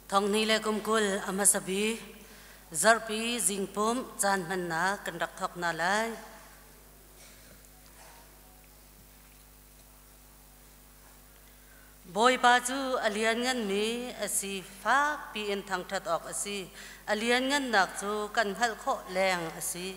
Thong ni le kumkul amasabi Zarhpi Zing Pumh chan man na kan rak thok na lai Boy pa chu alian ngan mi asi fa pi in thang that ok asi alian ngan nak chu kan hal kho leng asi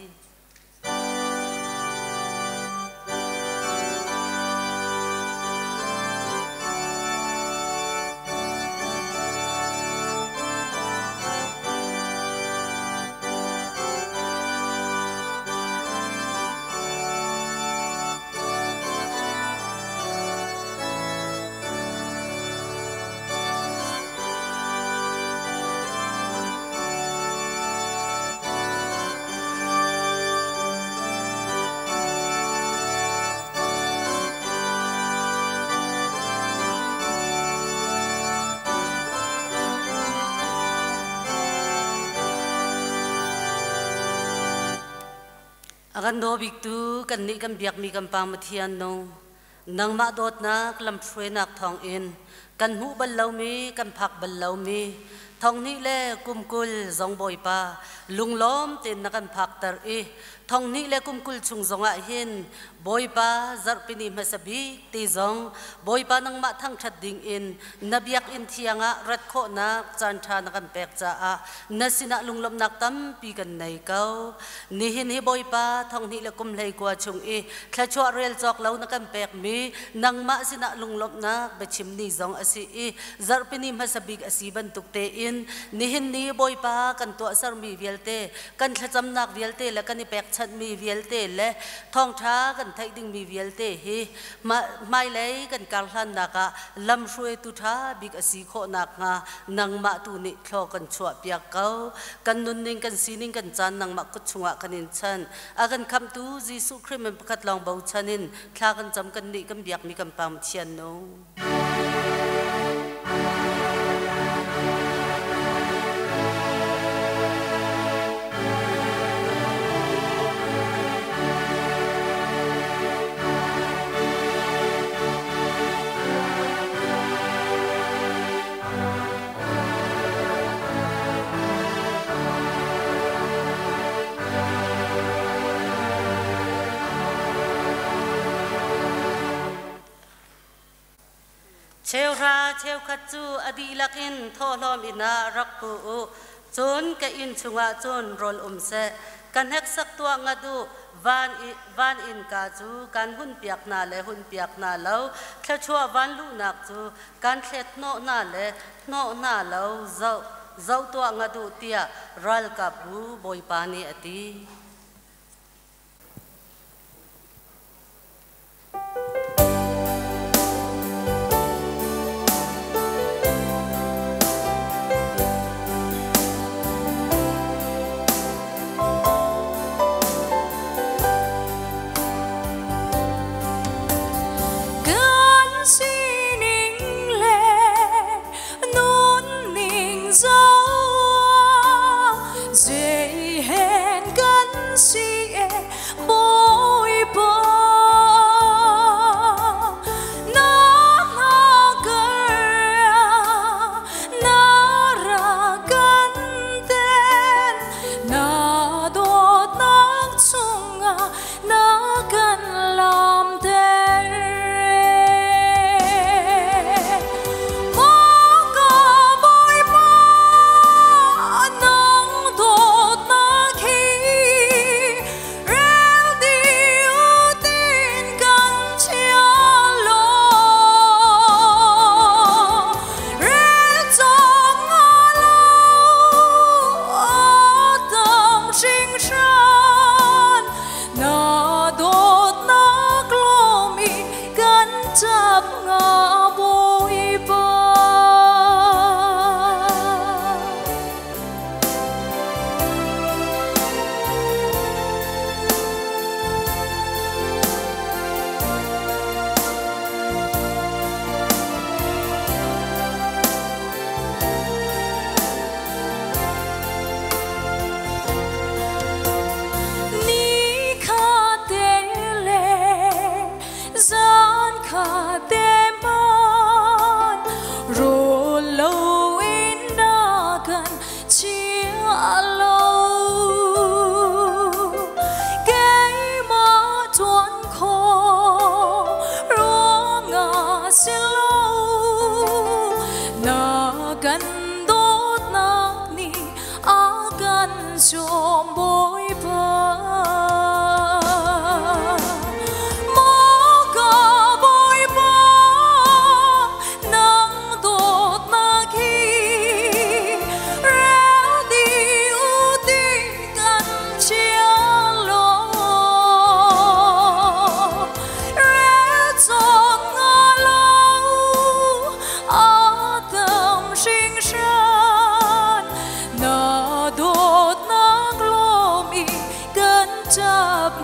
Akan do biktu kan ni kan biak mi kan pang mathian no nang ma dot na klam thwe nak thong in kan hu bal lo mi kan phak bal lo mi thong ni le kumkul zong boy pa lunglom tin na kan phak tar i thong ni le kumkul chung zonga hin boy pa Zarhpi ni masabi ti zong boy pa nang ma thang that ding in nabiak in thianga rat kho na chan tha na kan pek cha a nasina lunglom nak tam pi kan nei kau ni hin hi boy pa thong ni le kum lei kwa chung i thla chwa rel chok lo na kan pek mi nang ma sina lunglom na ba chim ni zong asi i Zarhpi ni masabi asi ban tuk te in ni hin ni boy pa kan to sar mi velte kan thla cham nak velte la kan ni pek chat mi velte le thong tha kan thai ding mi velte hi mai lei kan kal hlan naka lam hrui tu tha big asi kho nak nga nang ma tu ni thlo kan chua piak kau kan nun ning kan sining kan chan nang ma kut chunga kanin chan akan kham tu Jisu Christ men pakhat long bau chanin thla kan cham kan ni kan biak mi kan pam thian no Cheu ra cheu khat chu adi lakin tholom ina rakpu chon ka in chunga chon rol se kan hek sak tua nga du van in ka chu kan hun piak na lo thla chua van lu nak chu kan thlet no na lo zau tua nga du tia ral ka bu boy pani ati no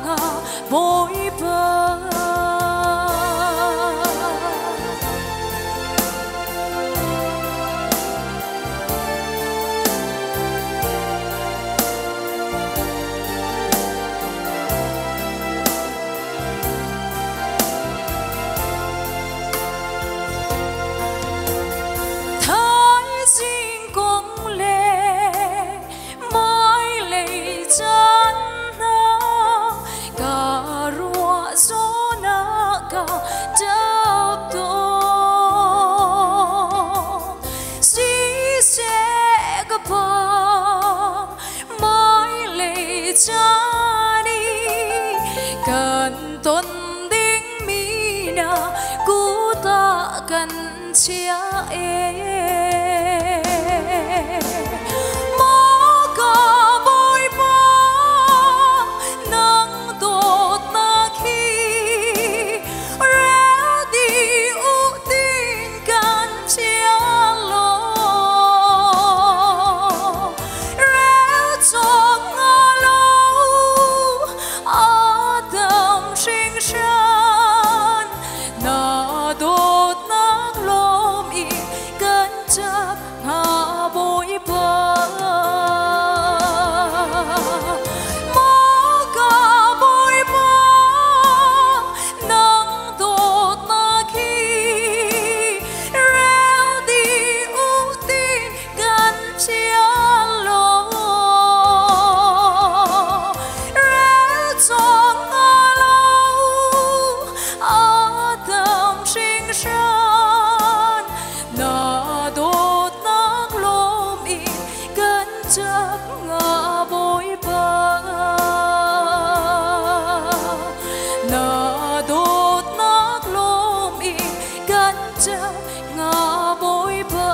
ngà bội bờ chia mô cả bôi bó nắng đột na khi ra đi ưu tiên can chia lo ra cho ngã lâu ở đầm sinh sản na đột ngà bội bờ mô cả bội bờ nắng đột na khi reo đi ưu tiên gan chia lo reo cho ngà lâu ở đầm sinh sản na đột chấp ngã bội bờ na đốt nát lom y gan chấp ngã bội bờ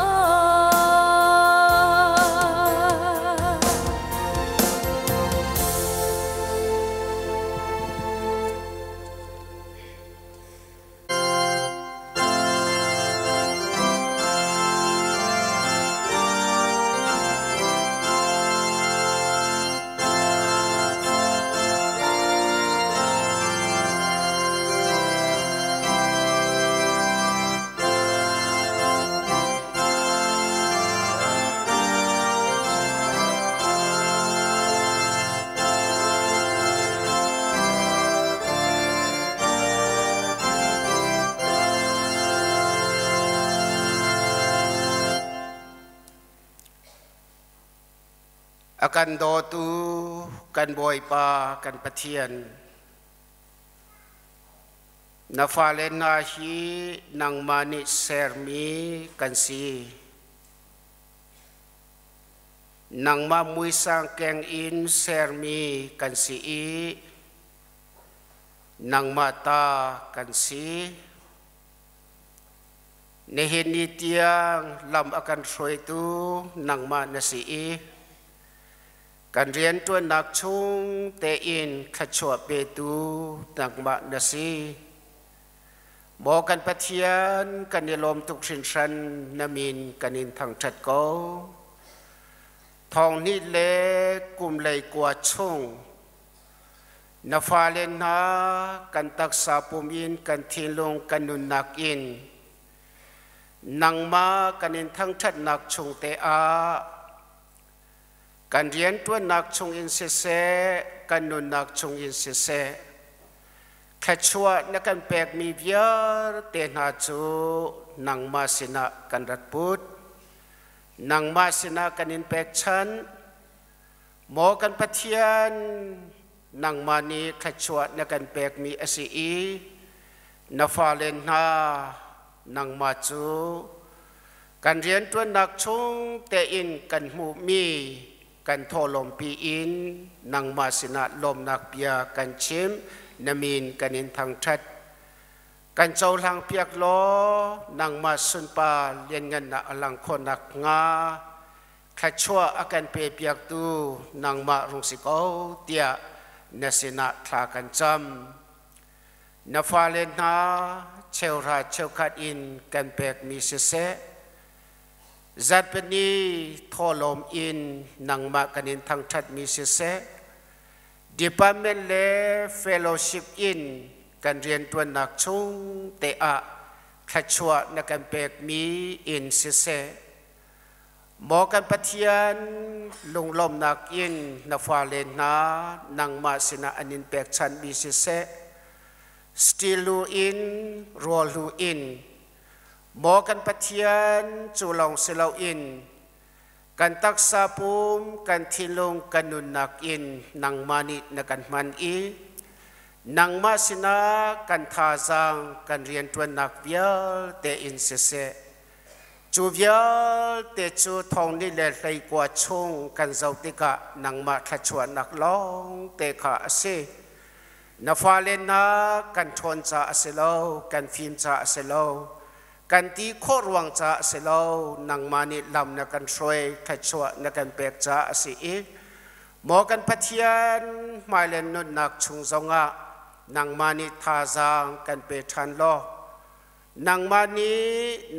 akan dotu kan boy pa kan pathian na falen na hi nang mani sermi kan si nang ma mui sang keng in sermi kan si i nang mata kan si nehin ni tiang lam akan soi tu nang ma na si iกันเรียนตัวนักชุงเตอินขจวบเปตูนักมานาซีบอกกันปะเทียนกันนิลมทุกสินชันนามินกันนินทางจัดโกทองนี่เล็กกุมเลยกว่าชุงนาฟาเลนนากันตักษาปุมินกันทิลงกันนุนนักอินนังมากันนินทางจัดนักชุงเตอาการเรียนตัวนักชงอินเสเสกันนุนนักชงอินเสเสแค่ชัวนักการแปลกมีเบียร์เตนาจูนังมาสินะกันรัดพุทธนังมาสินะกันอินแปลกชันหมอกันพัทยานนังมานีแค่ชัวนักการแปลกมีอสีอีนาฟาเลนนานังมาจูการเรียนตัวนักชงเตอินกันหูมีกันโทลมปีอินนังมาสินะลมนักเปียกันชิมนามินกันอินทางชัดกันเจ้าหลังเปียกล้อนังมาสุนปาเลียนเงินนักหลังคนนักงาแค่ชั่วอาการเปียกตูนังมารุงสิโกเตียนสินะทากันจำนาฟาเลนาเชลราเชลคัดอินกันเปียกมีเสเสจัดเป็นนี้ทอลมอินนังมากันอินทางชัดมีเสเส Department และ Fellowship in การเรียนตัวนักชุงเตอะขชัวนักการเปกมีอินสิเซหมอกันปะเทียนลงลมนักอินนาฟาเลนานังมาสินาอันินเปกชันบีสิเซสติลูอินรอลูอินหมอกันปะเทียนจูลองเซลาอินกันตักซาปุมกันทิลงกันนุนนักอินนังมานินักันมันอีนังมาสินากันทาจังกันเรียนตัวนักเบียเตอินเซเซจูเบียเตจูทองนี่แหละไรกว่าชงกันเจ้าติกะนังมาขชวนนักร้องเตขาเซนาฟาเลนากันทนจ่าเซโลกันฟิล์มจ่าเซโลกันตีโครวงจ่าเซโลนังมานิลำนักกันช่วยขชวนนักกันเปกจ่าเสียหมอกันพัทยานมาเลนนุนนักชุงจงะนังมานิทาจางกันเปทันโลนังมานี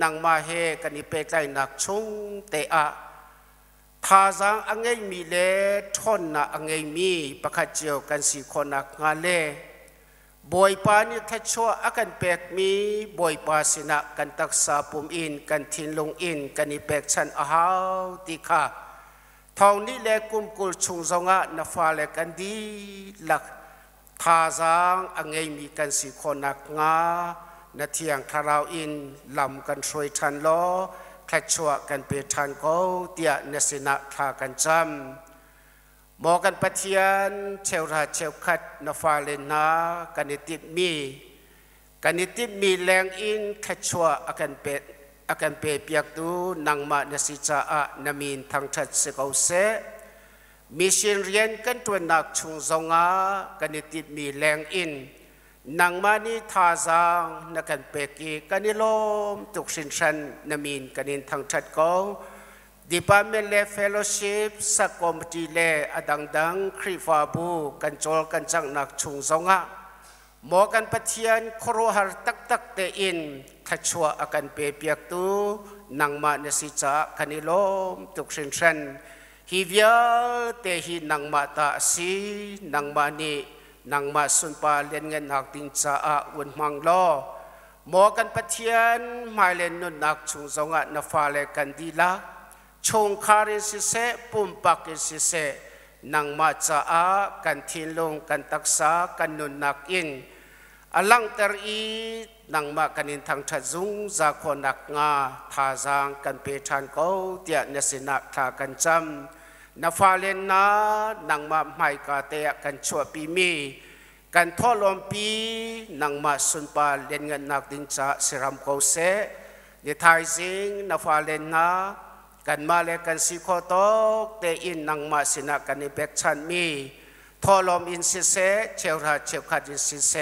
นังมาเฮกันนิเปไกนักชุงเตอะทาจางอังเงมีเลทนนะอังเงมีประคัดเจียวกันสีคนนักงานเลบอยปานิทัชชัวอากันเปกมีบอยปาสินะกันตักษาปุ่มอินกันทินลงอินกันนิเปกชันอาหาวติคาทองนี้แลกุมกุลชุงจงะนาฟาเลกันดีหลักทาจางอังเงมีกันสีคนนักงานาเทียงคาราวอินลำกันช่วยทันล้อแคลชัวกันเปทันก็เตียนสินะทากันจำหมอกันปะเทียนเชวราเชวคัดนาฟาเลนากันนิติมีแรงอินแคลชัวอากันเปเปียกดูนังมาเนสิจาอะนามินทางทัดเสกเอาเสมีเชียนเรียนกันตัวนักชุงจงากันนิติมีแรงอินนังมานีทาจางนักกันเปกีกันนิลมตุกสินชันนามินกันนินทางทัดก็ดิปาเมเลเฟลโลชิพสักคมตีเลอดังครีฟาบูกันโจลกันจังนักชุงจงะหมอกันปะเทียนครัวหาตักเตอินขชัวอากันเปียกตูนังมาเนสิจากันนิลมตุกสินชันฮิเวียเตหินังมาตาสีนังมานีนังมาสุนปาเลียนเงินหักติงจ้าอุ่นมังล้อหมอกันปะเทียนมาเล่นนุนนักชุงจงะนาฟาเลกันดีละชงคาริสิเสปุ่มปักสิเสนังมาจ้ากันทินลงกันตักษากันนุนนักอินอลังเตอรีนังมากันอินทางทัจุงจากคนนักงาทาจางกันเปทันเขาเตียนสินักทากันจำนาฟาเลนานังมาไม่กาเตะกันชัวปีมีกันทอลมปีนังมาสุนปาเลียนเงินนักดินจ่าสิรำโกเสเดทายซิงนาฟาเลนากันมาเลกันสิโคโตเตอินนังมาสินากันนิเบกชันมีทอลมอินสิเสเชวราเชวขัดอินสิเส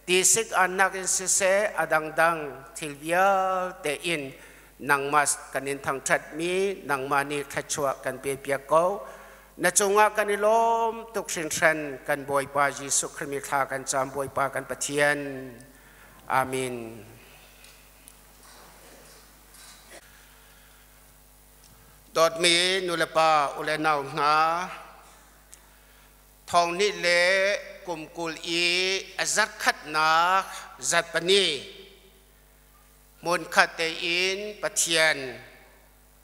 ตีสิกอันนักอินสิเสอดังทิลเวียเตอินนังมากันนินทางชัดมีนังมานีขชัวกันเปียกเกานาจงอากันนิลมตุกสินชันกันบอยปาจิสุขมิทากันจำบอยปากันปะเทียนอามินดอดมีนุลปาอุเลนาวนาทองนิเลกุมกุลอีอจัดขัดนาจัดปนีมนขัดเตอินปะเทียน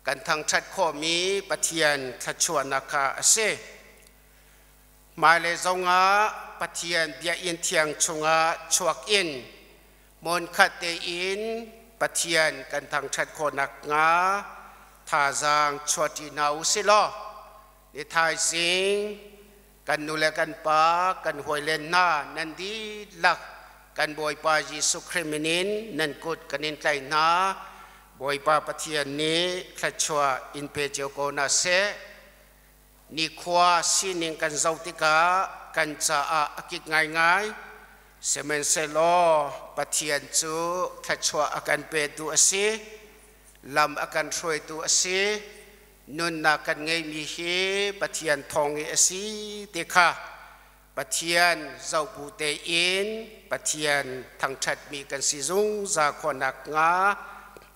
กันทางชัดข้อมีปะเทียนขชวนาคาเสมาเลจงอาปะเทียนเบียอินเทียงชงอาชวกอินมนขัดเตอินปะเทียนกันทางชัดข้อนักงาทาจางชวตินาอุสิโลในทายสิงกันนุเลกันปากันหวยเลนนานันดีลักกันบอยปาจิสุคริมินินนันกุดกันนินไกนาบอยปาปะเทียนนี้ขชัวอินเปเจโกนาเซนิควาสินิงกันเจ้าติกากันจะอากิกง่ายเซเมนเซโลปะเทียนจูขชัวอากันเปตัวสิลำอากันช่วยตัวสินุนนากันไงมีเฮปะเทียนทองเอสิเตคาปะเทียนเจ้าปูเตอินปะเทียนทางชัดมีกันสิจุงจากคนนักงา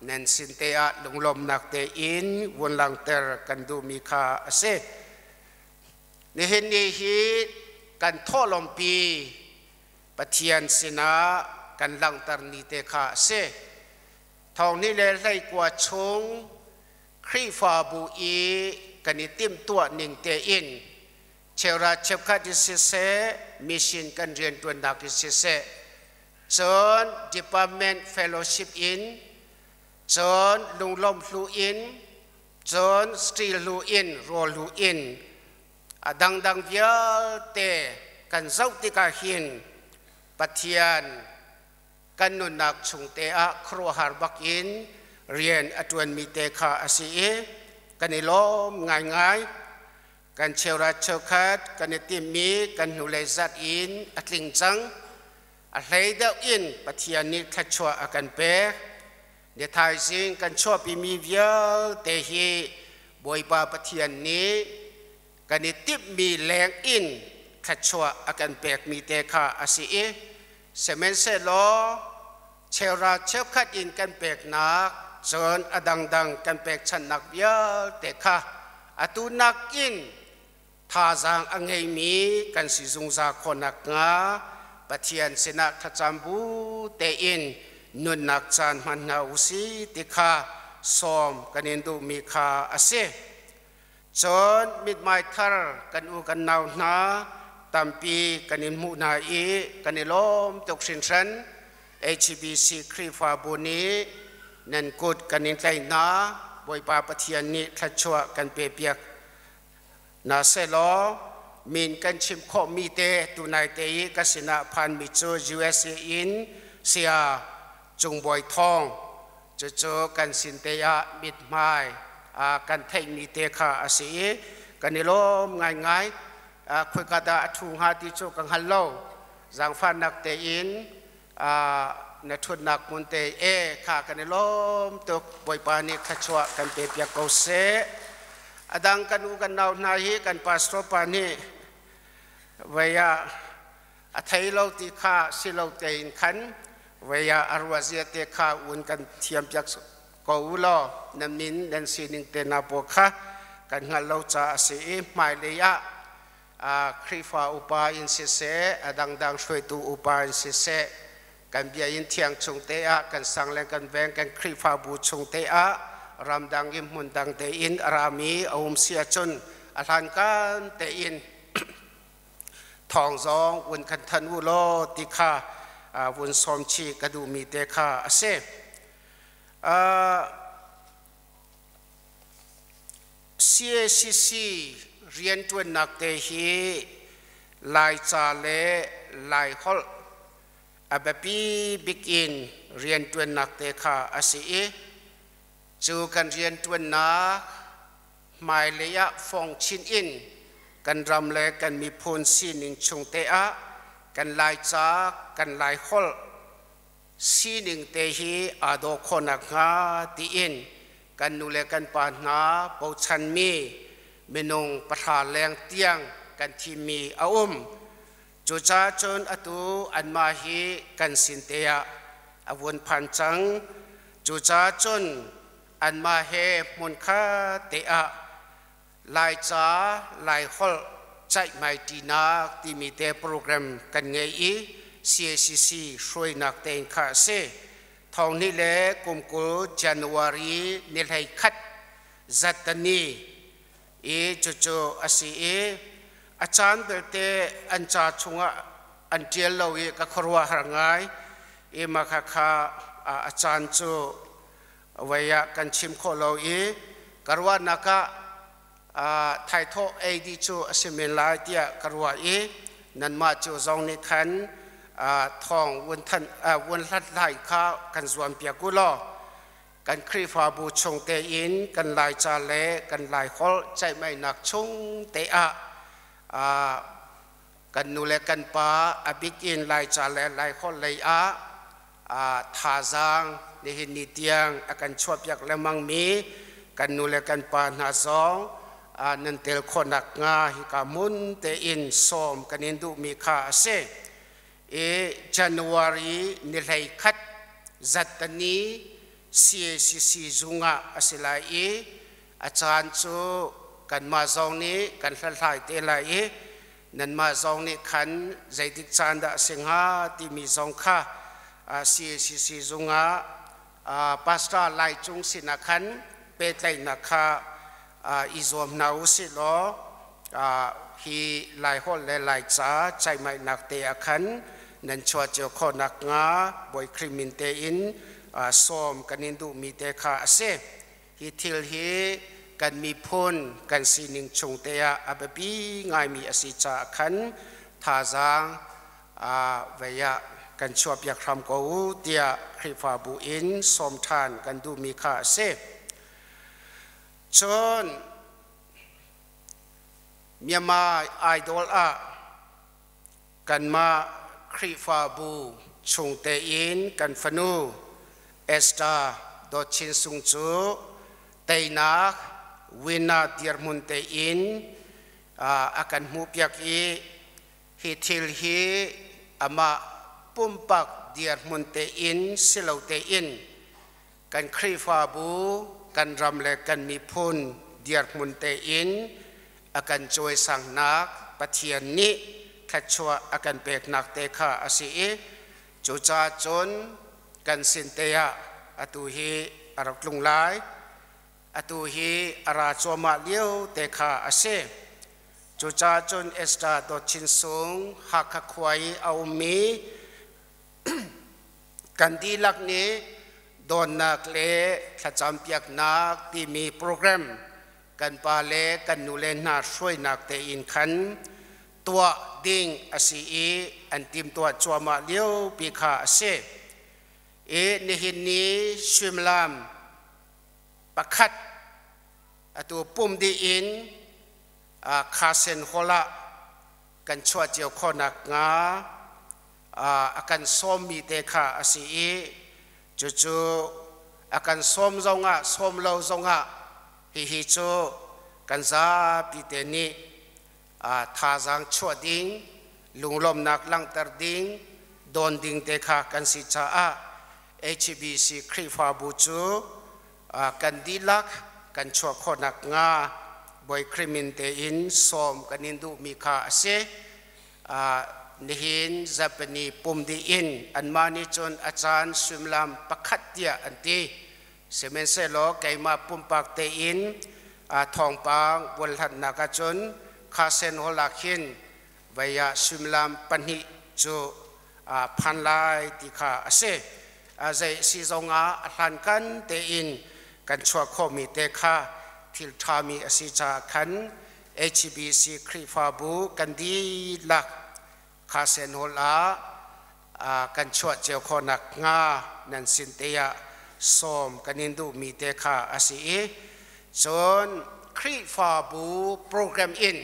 นันสินเตะลงลมนักเตอินวนลังเตอร์กันดูมีคาเสในเห็นนี้ฮิ กันท่อลมปีปะเทียนสินะกันลังตรนีเตขาเสทองนี้เลยไล่กว่าชงครีฟาบูอีกันนิติมตัวหนึ่งเตอินเชราเชฟคาดิเซเซมิชินกันเรียนตัวนักดิเซเซจน Department Fellowship in จนลุงลมลูอินจนสตรีลูอินโรลูอินดังเยอะเตกันเจ้าติกาหินปะเทียนกันนุนักชงเตอะครัวฮาร์บักอินเรียนอตวนมีเตขาอาศัยกันในล้อมง่ายกันเชราเชคัดกันในติมีกันนุเลซัดอินอัตลิงจังอะไรเดาอินปะเทียนนี้ทัชชัวอากันเปะเดทายซิงกันชอบปีมีเวียเตฮีบอยปาปะเทียนนี้กันในติมีแรงอินทัชชัวอากันเปกมีเตขาอาศัยเซเมนเซโลเชราเชคัดอินกันเปกนักจนอดังกันเปกชันนักเวียเตขาอตุนักอินทาจางอังเฮมีกันสิจุงซาคนนักงาปะเทียนเสนาทัจำบูเตอินนุนนักจานมันนาอุสีติคาสอมกันอินดูมีคาอาเซจนมิดไมทาร์กันอูกันนาวนาตัมปีกันอินมุนาอีกันอิลมตกสินชัน HBC ครีฟาบุนีนันกุดกันอินไลนาบอยปาปะเทียนนี้ทัชชัวกันเปียกนาเซลอมินกันชิมข้อมีเตตุนายเตยกสินาพันมิจู USA อินเสียจุงบอยทองจะกันสินเตยมิดไม้กันเทมีเตขาอาศัยกันนิลมง่ายคุยกันดาทุ่งหาที่จูกังฮัลโลจังฟันนักเตยินนทุนนักมุนเตข้ากันนิลมตกบอยปานิขชัวกันเปียกเกาเสดังกันอูกันนาวนาฮีกันปัสโตปานีเวียอัฐิโลติข้าสิโลเตอินขันเวียอารวาเซียเตข้าอุนกันเทียมจากกอูลอน้ำมินดันซีนิงเตนาโปข้ากันงัลโลจ่าสีหมายเลยะครีฟาอุปาอินเสเสดังช่วยตูอุปาอินเสเสกันเบียอินเทียงชงเตะกันสังเลกันแวงกันครีฟาบูชงเตะรำดังอิมมุนดังเตอินรามีอุมเสียจนอลันกันเตอินทองซองวุนคันทันวุโลติคาวุนสมชีกระดูมีเตคาเซCACC เรียนตัวนักเตฮีลายจาเลลายฮอลแบบปีบิกอินเรียนตัวนักเตคาอาศัยจูกันเรียนตัวนักหมายเลยะฟงชินอินกันรำเลกันมีพลสีหนึ่งชงเตะกันลายจ้ากันลายฮอลสีหนึ่งเตฮีอาโดคนนักงาตีอินกันนูเลกันปานาปูชันมีเมนงปะทาแรงเตียงกันที่มีอาจูจ้าจนอตูอันมาฮีกันสินเตียอวนพันจังจูจ้าจนอันมาเฮมุนคาเตะลายจ้าลายฮอลใจไม่ดีนักที่มีเตะโปรแกรมกันไงอี CACC ช่วยนักเตะข้าเซทองนี่แหละกุมกุลจันวารีนิลให้คัดจัตนีจู่อาศัยอาจารย์เบลเตอันจ่าชงอันเจียลเราก็ครัวหางายมาค่ะอาจารย์จู่วัยกันชิมโคเรากรัวนักไทยโตดีจู่อาศัยเมลายเตียกรัวนั่นมาจู่จงนิคันทองวันทันวันลัดไหลข้ากันส่วนเปียกุลอกันครีฟาบูชงเตอินกันลายจาเลกันลายฮอลใจไม่หนักชงเตะกันนูเลกันปาอบิกินลายจาเลลายฮอลเลยทาจางในหินนิเตียงกันชอบอยากและมังมีกันนูเลกันปานาซองนันเตลคนนักงาฮิกามุนเตอินสอมกันอินดูมีคาเซJanuari nilai kat zatani CACC zunga asilai acan cu kan mazong ni kan hlalai te lai นันมาซองนี่ขันใจติกจันดาเสียงหาที่มีซองข้าCACC จงปัสตาไลจุงสินักขันเปตไลนักข้าอิจอมนาอุสิโลฮีไลฮอลและไลจ้าใจไม่นักเตะขันนันชัวเจ้าข้อนักงาบอยคริมินเตอินซ้อมกันนินดูมีเตะข้าเสฮีทิลฮีกันมีพ้นกันสินิงชงเตะอับบีง่ายมีอสิจาขันท่าจางเวียกันชัวเปียกคำกูเตียคริฟาบูอินสมทานกันดูมีข้าเสจนเมียมาไอดอลกันมาคริฟาบูชงเตอินกันฟนูเอสตาดอชินซุงจูเตนักวินาเดียร์มุนเตอินอากันมูเปียกอีฮิทิลฮีอามาปุ่มปักเดียร์มุนเตอินสิลาวเตอินกันคริฟาบูกันรำเล็กกันมีพุนเดียร์มุนเตอินอากันจวยสังนักปะเทียนนี้ขัดชัวอากันเปกนักเตะข้าอาศัยจูจ่าจนกันสินเตียอตุฮีอารักลุงไลอตุฮีอาราจวมาเลี้ยวเตะข้าอาศัยจูจ่าจนเอสตาดอชินซุงหักขวายเอามีกันดีลักนี้โดนนักเล่ขจำเปียกนักที่มีโปรแกรมกันปาเล่กันนูเลนาช่วยนักเตอินขันตัวดิ่งอาศัยอันติมตัวจัวมาเลี้ยวปีขาเสในหินนี้ชิมลามประคัดตัวปุ่มดีอินคาเซนโฮละกันชัวเจียวข้อนักงาอาการส้มมีเตะขาอาศัยจู่ๆอาการส้มจงส้มเราจงฮิจูกันซาปีเตนี้ท่าจังชัวดิ้งลุงลมนักลังตรดิ้งโดนดิ้งเตะขากันสิจ้าHBC คริฟาบูจูกันดีลักกันชัวข้อนักงาบอยคริมินเตอินส้มกันนินดูมีขาเสนิหินจะเป็นนิปุ่มดีอินอันมานิจนอาจารย์สุมลามประคัดเดียอันตีเสมเสโลไกมาปุ่มปักเตอินทองปางบนหันนักจนคาเซนโฮลักินวิยาสุมลามปัญหิจูพันลายติขาเสใจสิจงอัลันกันเตอินกันชัวโคมีเตขาทิลทามีอสิจาขัน HBC คริฟาบูกันดีลักคาเซนโฮลากันชัวเจียวคนนักงานันสินเตียส้มกันนินดูมีเตคาอาศัยจนคริฟาบูโปรแกรมอิน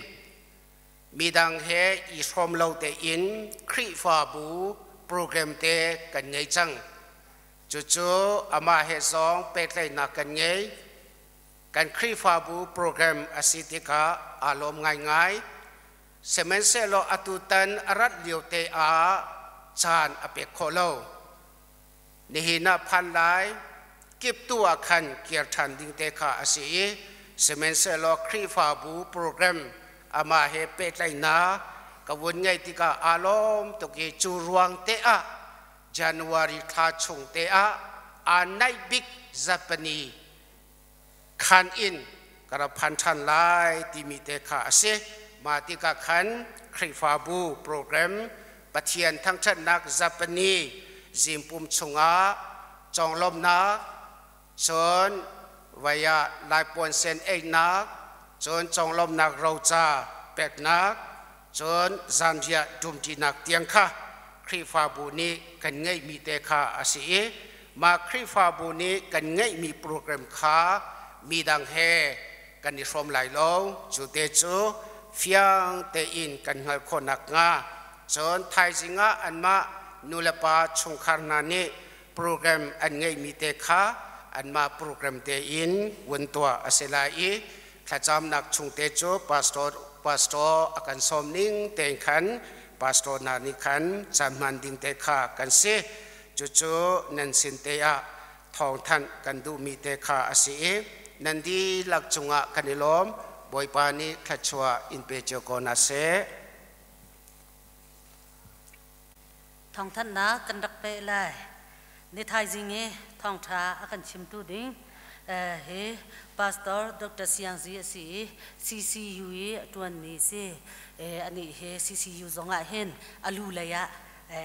มีดังเฮอีสมเราเตอินคริฟาบูโปรแกรมเตกันไงจังจู่ๆอามาเฮซองเปกเลยนักกันไงกันคริฟาบูโปรแกรมอาศิติกาอารมณ์ง่ายๆเสมัยเสโลอตุตันอารัดเลียวเตอาจานอเปกโคโลนิหินาพันไลเก็บตัวขันเกียรทันดิงเตขาอาศัยเสมัยเสโลคริฟาบูโปรแกรมอามาเฮเปกไลนากวนไงติกาอารมณ์ตกจูรวงเตอาจันวารีทาชงเตอาอันไนบิกจัปนีขันอินกระพันทันไลที่มีเตขาอาศัยมาติกาขันคริฟาบูโปรแกรมปะเทียนทั้งชันนักจัปนีจิมปุ่มชงอาจองลมนักจนวิยาลายปวนเซนเอกนักจนจองลมนักเราจ่าเป็ดนักจนจันเดียดุมจีนักเตียงค่ะคริฟาบูนี้กันง่ายมีเตขาอาศัยมาคริฟาบูนี้กันง่ายมีโปรแกรมขามีดังเฮกันนิสมไหลลงจุดเตจูเฟียงเตอินกันเงยคนนักงาจนไทยสิงาอันมานุลปาชงคารนานีโปรแกรมอันง่ายมีเตขาอันมาโปรแกรมเตอินวันตัวอาศัยไลข้าจำนักชงเตจูพาสตอร์อาการสมนิ่งเตงขันพาสตอร์นานิขันจำมันดิ่งเตขากันเสจู่ๆนันสินเตียทองท่านกันดูมีเตขาอาศัยนันดีลักจงะกันนิลมบอยปานิขัดชัวอินเปเจโกนาเซ ทองท่านนะกันรักเปเลยในไทยจริงทองท้าอากันชิมตูดิ้งเฮพาสตอร์ดร.เซียงซีซีCCU ตัวนี้สิอันนี้เฮ CCU จงอาเห็นอลูเลยอะ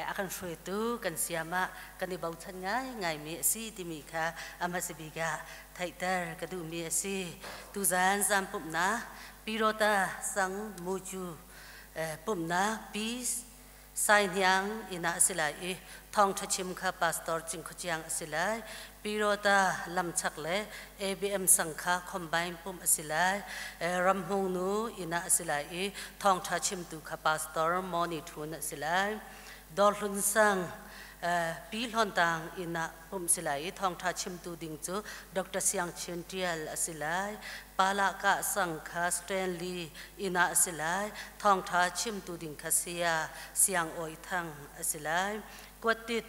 อากันช่วยตู้กันเสียมากันในบ่าวชันไงมีสิที่มีค่ะอามาสิบิกาไทเตอร์กระดูมีสิตุจานจำปุ่มนะปีโรตาสังมูจูปุ่มนะปีสายยังอินาสิไลทองทัชิมค่ะพาสตอร์จิงขจียงสิไลปีโรตาลำชักเล่ ABM สังฆาคอมไบน์ปุ่มสิไลรำหงนูอินาสิไลทองทัชิมตุค่ะพาสตอร์มอนิทูนสิไลดอลลุนสังปีหลอนต่างอินาปุ่มสิไลทองทัชิมตุดิงจูดร.เซียงเชียนเทียลสิไลปาลากะสังฆาสเตนลีอินาสิไลทองทัชิมตุดิงคาเซียเสียงโอยทังสิไลกวดติด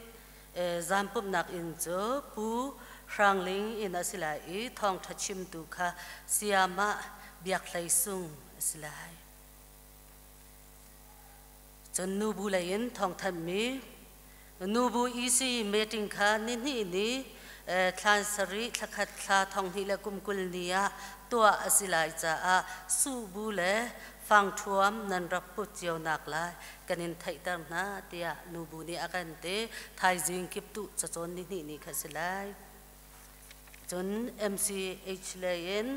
จามปุ่มนักอินจูปูครั้งลิงอินาสิไลทองทัชิมตุค่ะเสียมาเบียกไหลซุงสิไลจนนูบูเลยนทองทันมีนูบูอีซีเมติงคานี่ทานสริทขัดคลาทองที่ละกุมกุลเนียตัวอสิไลจะสูบูเลฟังทวมนันรับปุจเจียวนักลายกันนินไทยตั้งนาเตียนูบูนี่อากันเตไทยจิงกิบตุจะจนนี่ขัดสิไลจน MCH เลยน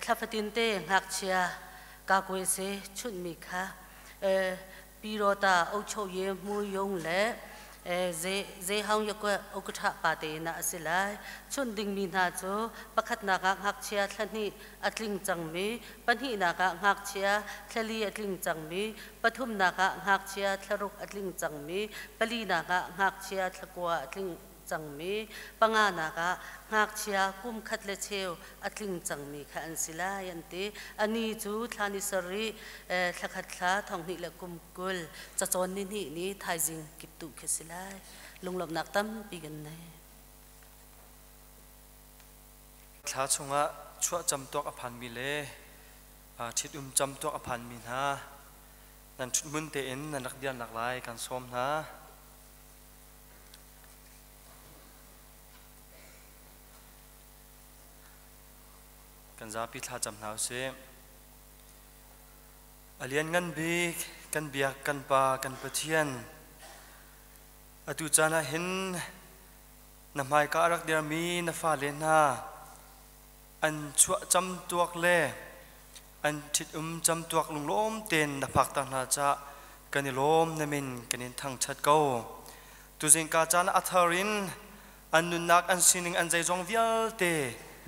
คลาฟตินเตหักเชียกากวยเซชุดมีค่ะปีโรตาอุชเยมูยงและเจห้องยกอุกทะปาเตนะสิไลชุนดิงมีนาโจประคัดนากหักเชียทนีอัตลิงจังมีปัญหีนากหักเชียทลีอัตลิงจังมีปทุมนากหักเชียทรุกอัตลิงจังมีปลีนากหักเชียทกัวอัตลิงจังมีปังานากหักเชียกุมขัดเลเชวอัตลิงจังมีค่ะอันสิไลยันตีอันนี้จูทานิสรีทขัดคลาทองนี่ละกุมกุลจะจนนี่ไทยจิงกิบตุเคสิไลลุงหลบนักตั้มปีกันเลยคลาชงะชั่วจำตัวอภันมีเลชิดจำตัวอภันมีนะนั่นชุดมุนเตอินนั่นนักเรียนหลากหลายการซ้อมนะกันจะพิธาจำหนาวเสอเลียนเงินบีกันเบียกกันปากันปะเทียนอตุจานะเห็นนำไม้การักเดียมีนฟ้าเลนาอันชั่วจำตัวเล่อันทิดจำตัวลุงล้มเต็นนภักตังนาจะกันนิล้มนมินกันนินทั้งชัดเก้าตุจิงกาจานอัธรินอันนุนักอันสินิงอันใจจงเวียลเต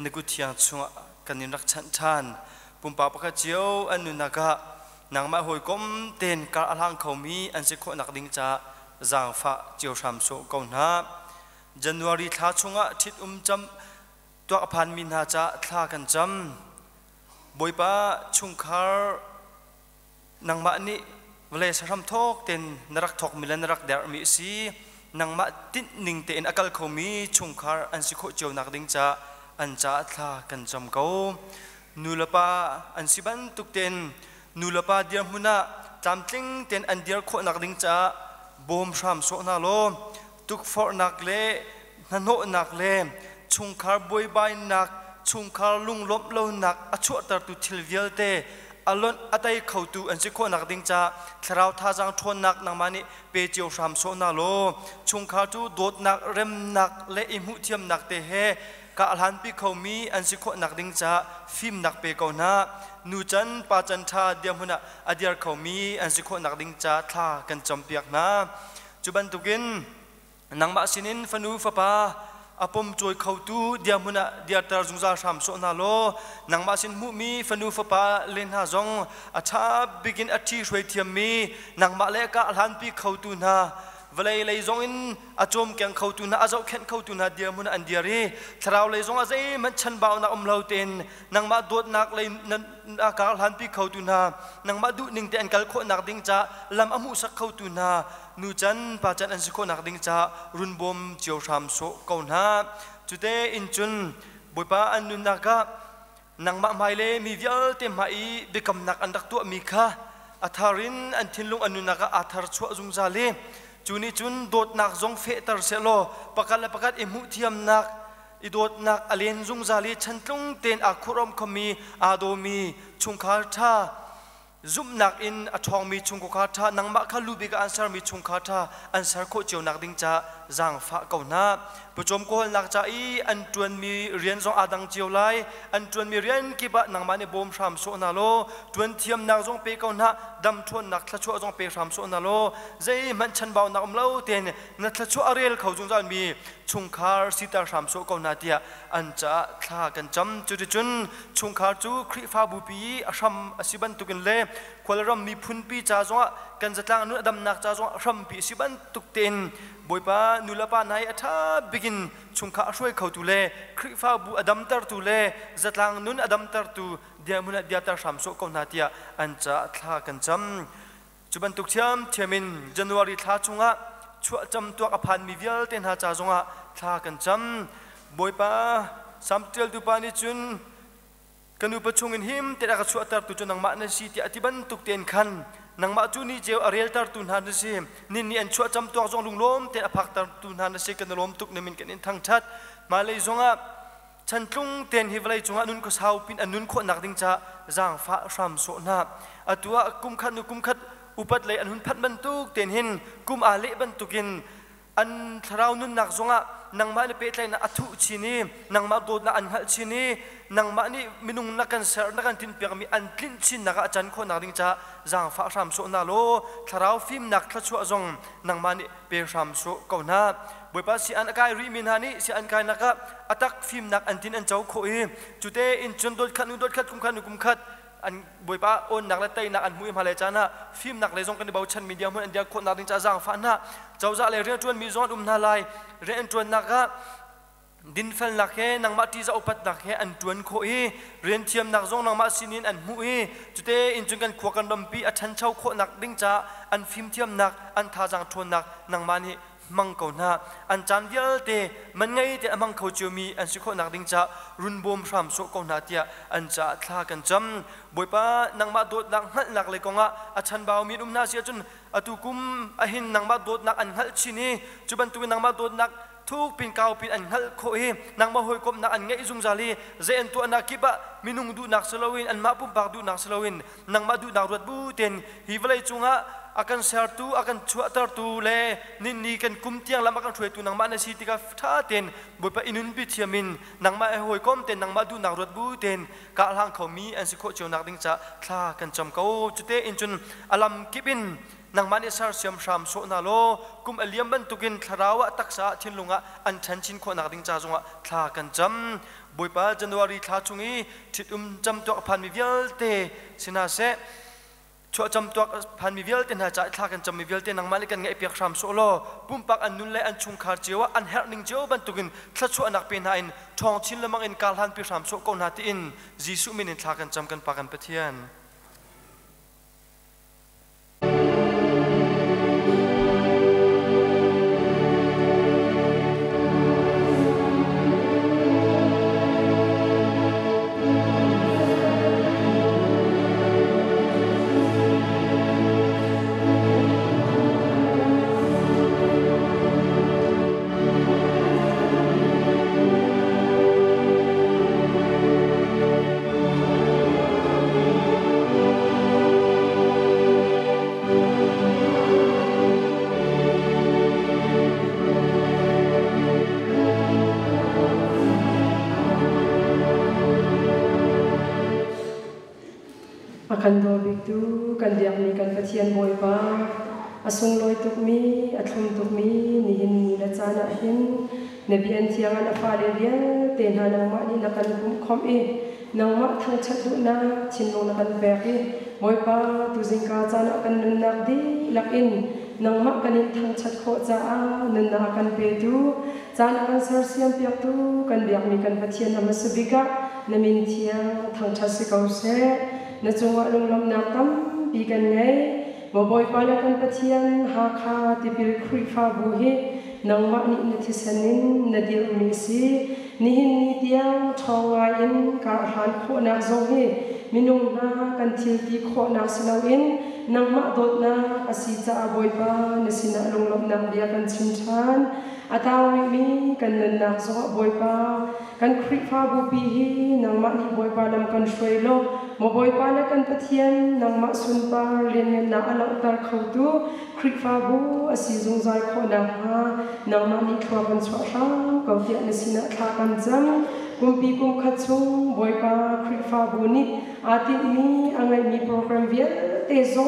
นกุเทียงชัวกันนินรักชันปุ่มปากปะเจียวอันนุนักนางมาหอยก้มเต็นการอลังเขามีอันสิโคนักดิงจะจางฟ้าเจียวชามโซกอนนาจันวารีท้าชงะทิดจำตัวอภันมินาจะท้ากันจำบอยป้าชุงคาร์นางมานี่เวลาสรำทอกเต็นนรักทอกมิลนรักเดอร์มิซีนางมาติดนิ่งเต็นอากาศเขามีชุงคาร์อันสิโคเจียวนักดิงจะอันจะท้ากันจำเขานูลป้าอันสิบันตุกเต็นนูลป้าเดียร์มุนาจำติงเต็นอันเดียร์โคนักดิงจะบอมชามโซนาโลตุกฟอร์นักเล่นันโนนักเล่ชุงคาร์บอยบายนักชุงคาร์ลุงลบโลนักอชวตร์ตุทิลเวลเตอลอนอัตยเขาตูอันสิโคนักดิงจ้าคราวท่าจังทวนนักนังมานิเปเจียวชามโซนาโลชุงคาร์ตูโดดนักเร็มนักและอิมุเทียมนักเตเฮกาลันปีเขามีอันสิโคนักดิงจ้าฟิมนักเปกาวนานูจันปาจันทาเดียมุนะอดียร์เขามีอันสิโคนักดิงจ้าท่ากันจำเปียกนะจุบันตุกินนางมาสินินฟนูฟปาอปมจอยเขาตูเดียมุนะเดียร์ตาจุงซาชามโซนาโลนางมาสินมุมีฟนูฟปาเลนฮาจงอาชาบิกินอาทิช่วยเทียมมีนางมาเลกาลันปีเขาตูนาเวลาเลยจงอินอาจมแกงเขาตูนาอาเจ้าเข็นเขาตูนาเดียมุนะอันเดียรีทราวเลยจงอาเจมันชันบ่าวนักเลาเต็นนางมาโดดนักเลยนักลันปีเขาตูนานางมาดูนิ่งแต่อันกัลโคนักดิงจ้าลำอมุสักเขาตูนานูจันปาจันอันสิโคนักดิงจ้ารุนบอมเจียวชามโซเกาหน้าจุดเดอินจุนบุยป้าอันนุนักนางมาไม่เลมีเวลเต็มมาอีบิกำนักอันดักตัวมีค่ะอัธารินอันทินลุงอันนุนักอัธารชัวจุงซาเล จูนี่จุนโดดนักจงเฟตร์เซโลประกาศและประกาศอิมุเทียมนักอิโดดนักอเลนจุงซาลีฉันตุงเตนอักรมขมีอาโดมีชุงคาท่าซุ่มนักอินอทองมีชุงคาท่านังมะขลูบิกอันซาร์มีชุงคาท่าอันซาร์โคเจียวนักดิ้งจ้าจางฟ้าเก่าหน้าประจมโกหนักจ้าอีอันจวนมีเรียนจงอาดังเจียวไลอันจวนมีเรียนกิบะนังมาในบ่มสามโซนาโลจวนเทียมนักจงเปเก่าหน้าดำทวนนักทะชัวจงเปสามโซนาโลใจมันฉันเบานักอมเล่าเตียนนักทะชัวอาเรียลเขาจงจานมีชุงคาร์สิตาสามโซเก่าหน้าเดียอันจะท่ากันจำจุดจุนชุงคาร์จูคริฟ้าบุปีอาชัมอสิบันตุกันเล่ควรรำมีพุนปีจ้าจงกันจะตั้งนุดำนักจ้าจงรำปีสิบันตุกเตนบอยป้านุลป้านายอัฐาบิกินชุงข้าช่วยเขาตุเล่คริฟ้าบุอดัมตร์ตุเล่จัดลางนุนอดัมตร์ตุเดียมุนเดียตร์สามโซกนาเตียอันจะท่ากันจำจุบันตุกเทียมเทียมินจันวารีท่าจุงะชั่วจำตัวอภันมีเวลเต็นหาจ้าจงะท่ากันจำบอยป้าสามเตียลตุปานิจุนกันอุปชงอินหิมเตระกัชั่วตร์ตุจนังมาเนสีที่อธิบันตุกเตียนขันนังมาจูนี่เจ้าอาเรียลตร์ตุนฮันเซีนินนี่อันชั่วจำตัวจงลุงล้มเตะพักตร์ตุนฮันเซีกันล้มตุกเนมินกันอินทั้งชัดมาเลยจงอ่ะฉันตุงเตียนฮิวไลจงอ่ะนุนก็สาวปินอันนุนคนนักดิ้งจ้าจางฟ้าสามโซนาอัตัวกุมขัดนุกุมขัดอุปัตเลยอันนุนพัดบรรทุกเตียนหินกุมอาเลบรรทุกินอันทราวนุนนักจงอ่ะนังมาในเปตเลยนะอัตุชินีนังมาโดดนะอันหัดชินีนังมานี่มินุงนักกันเสร์นักกันทินเปียกมีอันกลิ่นชินนักอาจารย์คนนักดิ้งจ้าจางฟ้าสามโซนาโลทราวฟิล์มนักทัชวจงนังมานี่เปียสามโซเก่าหน้าบอยป้าสิอันกายริมินฮานี่สิอันกายนักอัตักฟิล์มนักอันทินอันเจ้าโคเอจุดเตอินจนโดดขัดนุโดดขัดกุมขัดนุกุมขัดอันบอยป้าโอนนักละเตยนักอันมุยมาเลยจ้านะฟิล์มนักเลยจงกันในเบาชันมีเดียมันอันเดียคนนักดิ้งจ้าจางฟ้าหน้าเจ้าจะเลยเรื่องจวนมีจวนนาลายเรื่องจวนนักดินเฟลนักเฮนังมาที่จะอุปัตนักเฮอันจวนโคเอเรียนเทียมนักจงนังมาสินินอันมุเอจุดเตอินจงกันขวกันดำปีอัชันเช่าโคนักดิ้งจ้าอันฟิล์มเทียมนักอันท่าจางทวนนักนังมานี่มังเก่าหน้าอันจานเดียลเตมันไงเตมังเขาจะมีอันสิโคนักดิ้งจ้ารุนบวมสามโซเก่าหน้าเตียอันจะท่ากันจำบอยป้านังมาโดดนักหัดนักเลยกงะอัชันบ่าวมีหน้าเสียจนอตุกุมอหินนังมาโดดนักอันหัดชินีจุบันตุนังมาโดดนักทุกปีนเก่าปีนอันหัดโคเอนังมาหอยกบนักอันไงจุงซาลีเจนตัวนักกิบะมินุงดูนักสลาวินอันมาปุ่มปากดูนักสลาวินนังมาดูนักรวดบูเต็นฮิวไลจุงะakan sertu akan cuatar tu le nini kan kumtiang lam akan cuai tu nang mana si tika thaten boipa inun bi thiamin nang ma hoi kom ten nang ma du nak rot bu ten ka hlang khomi an si kho cheu nak ding cha thla kan cham ko chute in chun alam kibin nang mani sar siam sham so na lo kum aliam ban tukin tharawa taksa thinlunga an than chin kho nak ding cha zonga thla kan cham boipa january thla chungi thitum cham to phan mi vial te sina seชัวจำตัวพันมีเวลเต็นหาใจท่ากันจำมีเวลเต็นนังมาลิกันไงเปียกสามโซโลปุ่มปักอันนุนและอันชุงคาร์เจียวอันเฮร์นิงเจียวบรรทุกินทัชชัวนักเป็นหาอินทองชินละมังอินการหันเปียกสามโซกอนหาตีอินจีสุมินท่ากันจำกันปากันเปทียน kan do big tu kan diak ni kan pathian boy pa asung loi tuk mi athum tuk mi ni hin ni la chana hin nabi an thiang an fa le ria te na nang ma ni la kan kum khom e nang ma thang chat du na chin lo na kan pe e boy pa tu jing ka chana kan nun nak di lak in nang ma kan in thang chat kho cha a nun na kan pe tu chana kan sar siam piak tu kan diak mi kan pathian ama subika namin thiang thang chat si kau se na chunga lunglam na tam pi kan ngai bo boy pa la kan pathian ha kha ti pil khri fa bu hi nang ma ni na thi sanin na dil mi si ni hin ni tiang thonga in ka han kho na zo hi minung na kan thil ti kho na slo in nang ma dot na asita boy pa na sina lunglom na dia kan chinchan atawi mi kan na so boy pa kan kri fa bu pi hi nang ma ni boy pa lam kan shoi lo mo boy pa na kan pathian nang ma sun pa len na ala tar khau tu kri fa bu asi zung zai kho na ha nang ma ni thwa kan swa sang kau tia na sina tha kan jam kumpi kum khatsung boy pa kri fa bu ni ati mi angai mi program viet te zo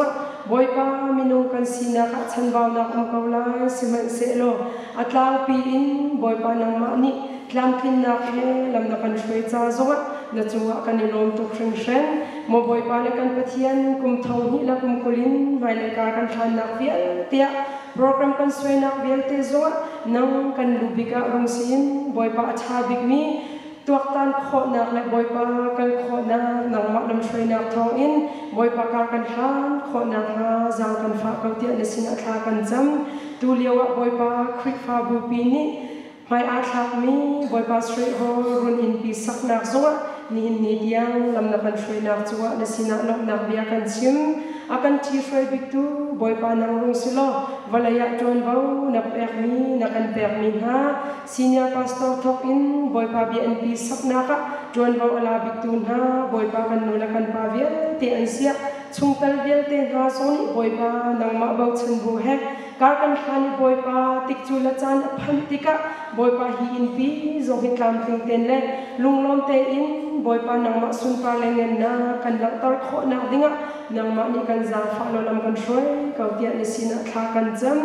boy pa minung kan sina ka chan baw na kum kaula siman se lo atlang pi in boy pa nang ma ni tlam kin na ke lam na kan shwe cha zo na chuwa kan ni lom tu khring shen mo boy pa le kan pathian kum thau hi la kum kulin mai le ka kan than na viet tia program kan sway na viet te zo nang kan lubika rong sin boy pa acha big mi tuak tan kho nak le boy pa kan kho na nang ma lam shwe na thong in boy pa ka kan han kho na ha zang kan fa ka tia na sina tha kan jam tu liawa boy pa khrik fa bu pi ni mai a thak mi boy pa straight ho run in pi sak nak zo ni ni diang lam na kan shwe nak chuwa na sina lok nak bia kan sim akan chi shwe bik tu boy pa nang rung silo walaya jon bau na pek mi na kan pek mi ha senior pastor thok in boy pa BNP sak na ka jon bau ala bik tu ha boy pa kan no la kan pa viet te an sia chung tal viet te ha so ni boy pa nang ma bau chen bu he ka kan khani boy pa tik chu la chan phan tika boy pa hi in pi zo hi tlam ting ten le lunglom te in boy pa nang ma sun pa le ngen na kan la tar kho na dinga nang ma ni kan za fa lo lam kan shoi kau tia ni sina tha kan jam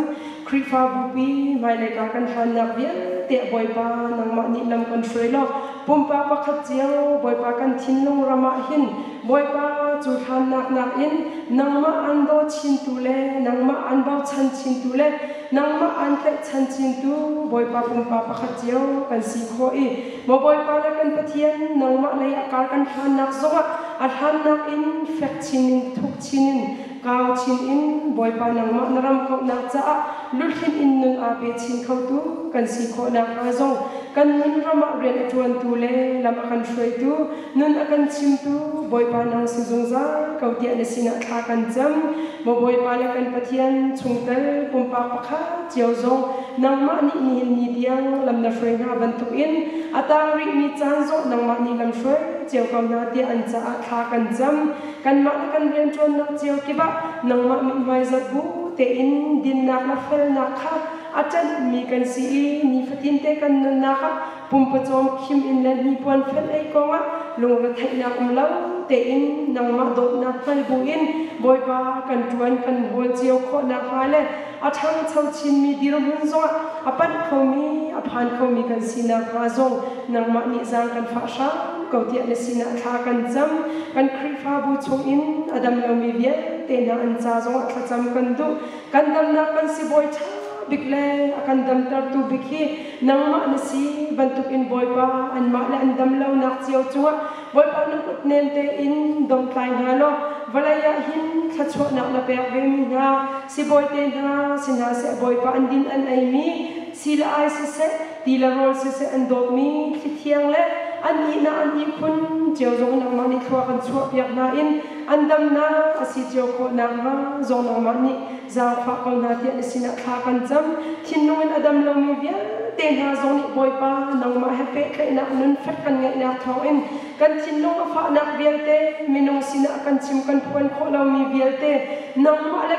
kri fa bu pi mai le ka kan han na viet te boy pa nang ma ni lam kan shoi lo pum pa pa khat chiao boy pa kan thin long rama hin boy pa chu than nak nak in nang ma an do chin tu le nang ma an bau chan chin tu le nang ma an te chan chin tu boy pa pum pa pa khat chiao kan si kho i mo boy pa la kan pathian nang ma le akar kan han nak zo a han nak in fek chin thuk chin kau chin in boy pa nang ma naram ko nak cha lul hin in nun a pe chin khau tu kan si kho nak a zong kan nun rama ren tuan tu le lam akan shoi tu nun akan chim tu boy pa nang si zung za kau tia na sina tha kan jam mo boy pa le kan pathian chung tel pum pa pa kha chiao zong nang ma ni ni ni diang lam na frei ha ban tu in atang ri mi chan zo nang ma ni lam shoi chiao kau na tia an cha tha kan jam kan ma kan ren chon nak chiao ki ba nang ma mi mai za bu te in din nak na fel nak kha achan mi kan si ni fatin te kan nun na kha pum pa chom khim in la ni pon fel ai ko nga lung ra thai na kum lau te in nang ma dot na phal bu in boy pa kan tuan kan hol chiao kho na kha le a thang chau chin mi dir hun zo a pan kho mi a phan kho mi kan sina kha zong nang ma ni zang kan fa sha kau tia na sina tha kan jam kan khri fa bu chung in adam lo mi viet te na an cha zo a cham kan du kan dam na kan si boy tha bikle akan dam tar tu bikhi nang ma na si bantuk in boy pa an ma la an dam lo nak chiao chunga boy pa nang ut nem te in dom tlai ha lo walaya hin thachwa nak la pek ve mi na si boy te na sina se boy pa an din an ai mi sila ai se ti la rol se an dot mi thithiang le an ni na an i khun chiao zong nang ma ni thwa kan chua piak na in an dam na asi chiao ko na ma zong nang ma ni za fa ko na ti sina kha kan jam thin nun adam lo mi via te na zong ni boy pa nang ma happy kai na nun fat kan ngai na thaw in kan thin nung fa na vial te minung sina kan chim kan phuan kho lo mi vial te nang ma le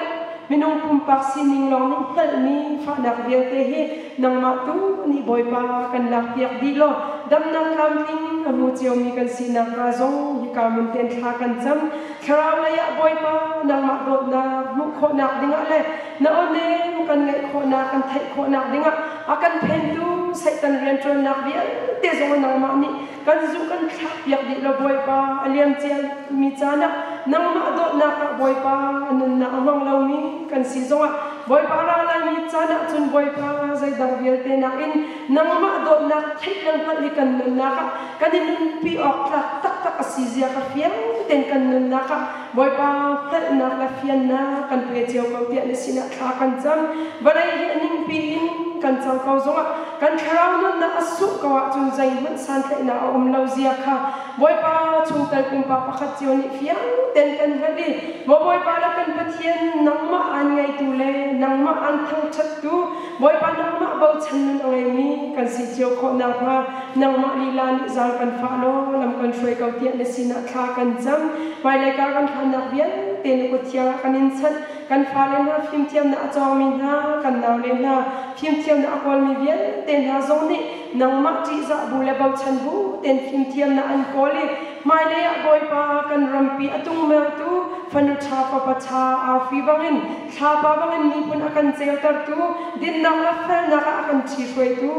minung pum pak sining long ning kal mi fa na vial te hi nang ma tu ni boy pa kan la piak di lo dam na kam ning amu chiao mi kan sina ka zong hi ka mun ten tha kan cham kharaw la ya boy pa nang ma dot na mu kho nak dinga le na one kan ngai kho na kan thai kho nak dinga akan phen tu sai tan ren tron nak vial te zong nang ma ni kan zu kan thak piak di lo boy pa aliam chial mi chana nang ma dot na ka boy pa anun na amang lo mi kan si zonga boy pa ra la mi chana chun boy pa zai dang vial te na in nang ma dot na thai lang pa li kan nun na ka kanin pi ok tak tak tak asizia ka fiang ten kan nun na ka boy pa phal na la fian na kan pe chiao ko ti ni sina kha kan jam balai hi aning pi in kan chang kau zonga kan kharau nun na asu kawa chun zai man san the na om lo zia kha boy pa chung tal kum pa pakhat chioni fiang ten kan hali mo boy pa la kan pathian nangma an ngai tu le nangma an thang chat tu boy pa nangma bau chan nun angai mi kan si chiao kho na kha nangma li la ni zal kan fa lo lam kan shoi kau tian le sina kha kan jam mai le ka kan khan na vian ten ko tia kan in chat kan fa le na phim thiam na chong mi na kan naw le na phim thiam na akol mi vian ten ha zong ni nangma ti za bu le bau chan bu ten phim thiam na an koli mai le ya boy pa kan rampi atung mer tu fanu tha pa pa tha ar fi bangin tha pa bangin ni pun akan cheu tar tu din na la fel na ka akan chi shoi tu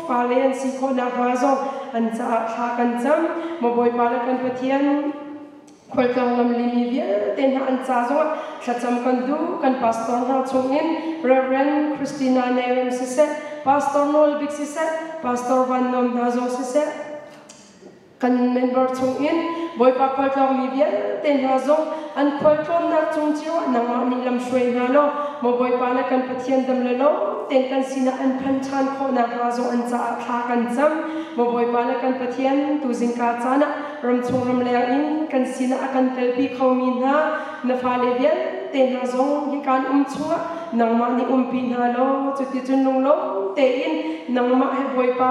fa le an si kho na ba zo an cha tha kan jam mo boy pa la kan pathian khol tang lam li mi via ten ha an cha zo tha cham kan du kan pastor ha chung in Reverend Christina Nevem se pastor Noel Big se pastor Van Nom ha zo se kan member chung in boy pa khol tang mi via ten ha zo an khol tron na chung chiu nang ma ni lam shoi na lo mo boy pa la kan pathian dam le lo ten kan sina an phan chan kho na ha zo an cha tha kan jam mo boy pa la kan pathian tu zing ka chana ram chung ram le in kan sina akan tel pi kho mi na na fa le vian ten ha zo hi kan chua nang ma ni pi na lo chu ti chun lung lo te in nang ma he boy pa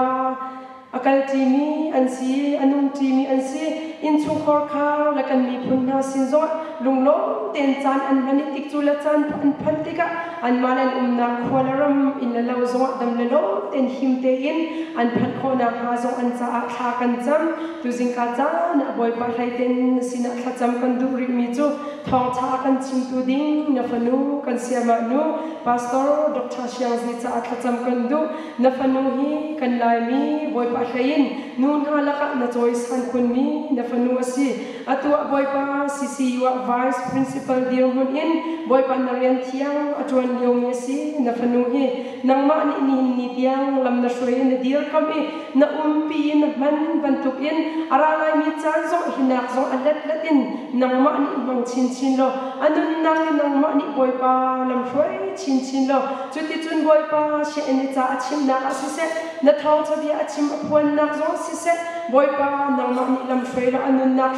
akal ti mi an si anung ti mi an si in chu khor kha la kan mi phun na sin zo lung lo ten chan an mani tik chu la chan an phan tika an malan na kholaram in la lo zo dam le lo ten him te in an phan kho na ha zo an cha kha kan cham tu jing ka cha na boy pa thai ten sina kha cham kan du ri mi chu thong cha kan chim tu ding na fanu kan siama nu pastor Dr. Xiang zi cha kha cham kan du na fanu hi kan lai mi boy pa thain nun ha la ka na choice han kun mi na fanu asi atua boy pa CCU vice principal dir hun in boy pa na rian thiang atuan yong si na fanu hi nang ma ni tiang lam na shoi na dir kam i na pi na man bantuk in ara lai mi chan zo hinak zo alat latin nang ma ni bang chin lo anun nang ma ni boy pa lam shoi chin lo chuti chun boy pa she ni cha achim na asise na thau chabi achim apon na zo sise boy pa nang ma ni lam shoi lo anun na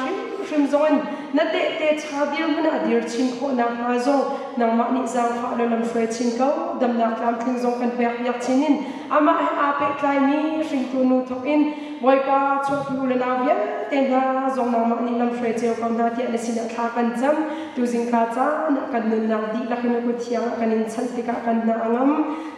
shim zon na te cha dir na dir chin kho na ha zo nang ma ni zang fa lo lam shoi chin ko dam na klam thing zong kan pek yak chinin ama a pe klai mi shing tu nu thok in boy pa chok lu le na via ten ha zong nang ma ni lam shoi cheu kam na ti le sin kha kan jam tu jing ka cha na kan nun na di la kan ko thiang kan in chal ti ka kan na angam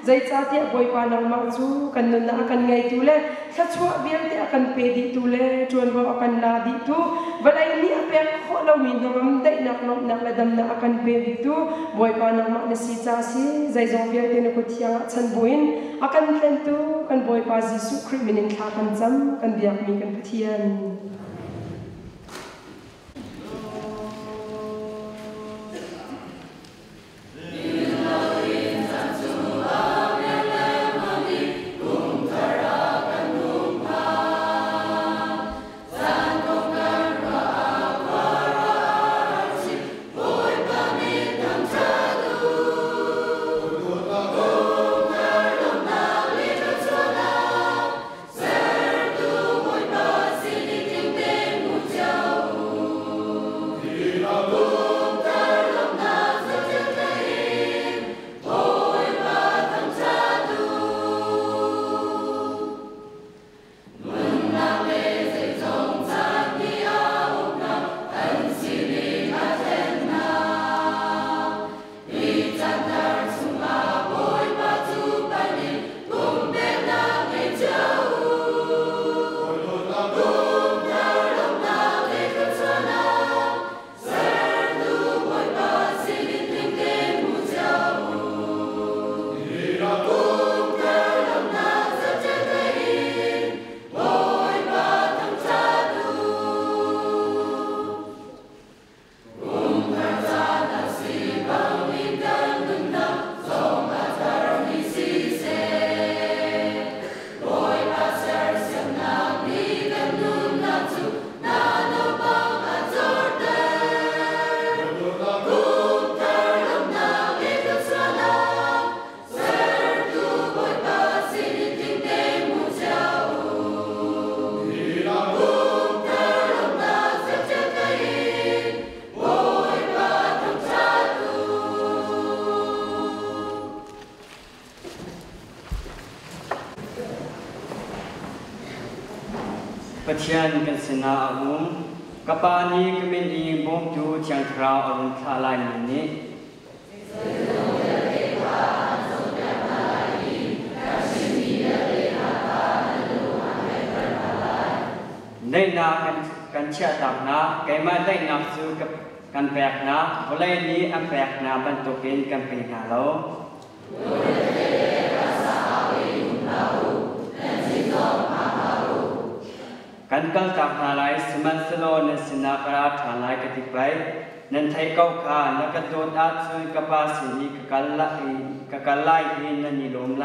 zai cha ti boy pa nang ma chu kan nun na kan ngai tu le tha chua bial ti akan pe di tu le chuan bo akan la di tu balai ni ape kho lo mi ngam dai nak nok nak la dam na akan pe di tu boy pa nang ma na si cha si zai zong bial ti ko thiang chan buin akan tlen tu kan boy pa Jesu Christ minin kha kan jam kan biak mi kan pathian Zing ประเทศกันสนาอุ้มกับปานี้ก็มีอีบงจูเชียงทราวอรุณทาลายนี้ได้นากันเชื่อตักนะแกมาได้นับซื้อกับกันแบกนะบริเวณนี้อันแบกนะบรรทุกเป็นกันเป็นหาเรากันกัลตักหาไลสมันสโลนสินากราฐานไลกติไปนันไทยเก้าขานักโดดอาซุยกับภาษีกัลไลอินนันนิลมไล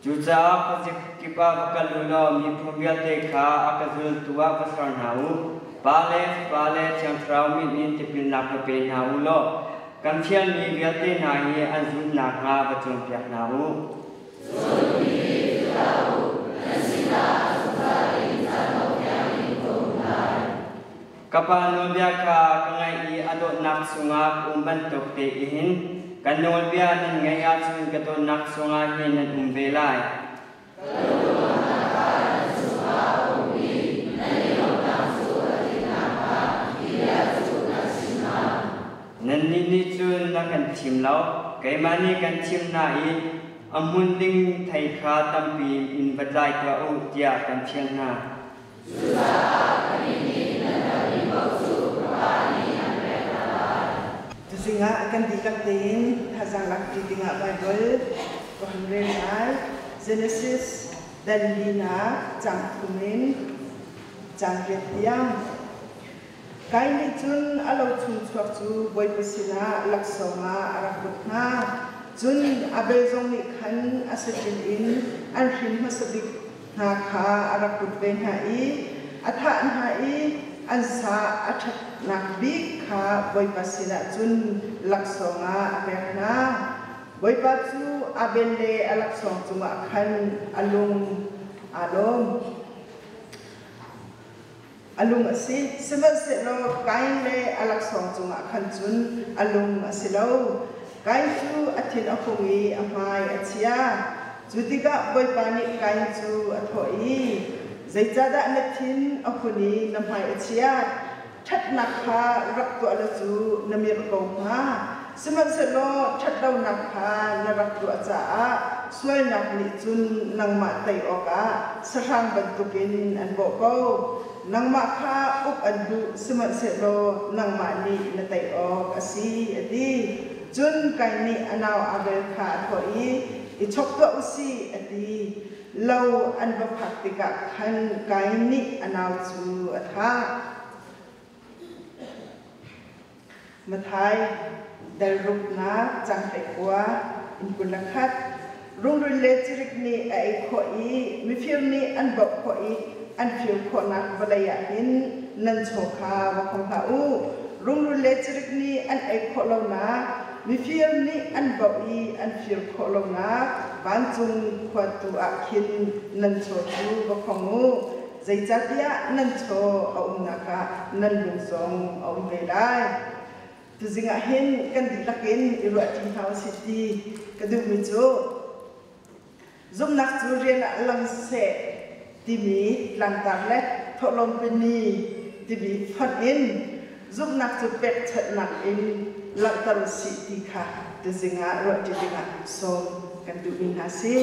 จูจ้าพระจิกิปาพกัลลุลมีพรหมยัตเตขาอากาซุลตัวภาษาหาวบาเลเชียงทราวมีนินติปิลนักเป็นหาวโลกันเชียนมียัตเตนาฮีอันซุนนักงาประจงเปียกหาวกับปานุเบียกากังไงอีอดนักสุงาอุบันตุกเตอินกันโนเบียนันไงอาซุนกตนักสุงาหินันเวลายนันนี่จุนนักกันชิมแล้วไกมานี่กันชิมนาอีอมุนดิงไทยคาตัมปีอินบัดไลตัวอุตยากันเชียงนาSinga akan dikatin hazang lakti tinga Bible Kohanrenai Genesis dan Lina Jang Kumin Jang Retiang Kaini Jun Alo Chun Chuak Chu Boy Pasina Laksonga Arakutna Jun Abelzong Ni Khan Asatin In Anhin Masabik Naka Arakut Ben Hai Atha Hai Ansa Athat Nakbi Ka Boy Pasina Jun Laksonga Abekna Boy Patsu Abende Alaksong Tunga Khan Alung Asin Semen Selo Kain Le Alaksong Tunga Khan Jun Alung Asilo Kain Chu Atin Apungi Amai Atia Jutiga Boy Panik Kain Chu Athoi Zaijada Natin Apuni Namai Atia Chat nakha raktu alazu namir koma semen selo chat dau nakha naraktu aca suai nak ni jun nang ma tai oka sarang bentukin an boko nang ma kha up andu semen selo nang ma ni na tai ok asi adi jun kai ni anau abel kha thoi I chok to usi adi lau an ba praktika khan kai ni anau chu atha Mathai Dalrukna Jangkwa in Pulakat Rung Related ni ai khoi mifir ni an bok khoi an fil khona balaya in nan choka wa khongha u Rung Related ni an ai kholona mifir ni an bok I an fil kholona banjung khwatu akhin nan chotu wa khongu Zaijatia nan cho aunaka nan lungsong aun velai Tu zinga hin kan dilakin iruatin Town City kadu mijo zum nak chu rian lang se timi lantar le tholom peni timi phot in zum nak chu pek chat nak in lantar city kha tu zinga ruatin dinga so kan du min hasi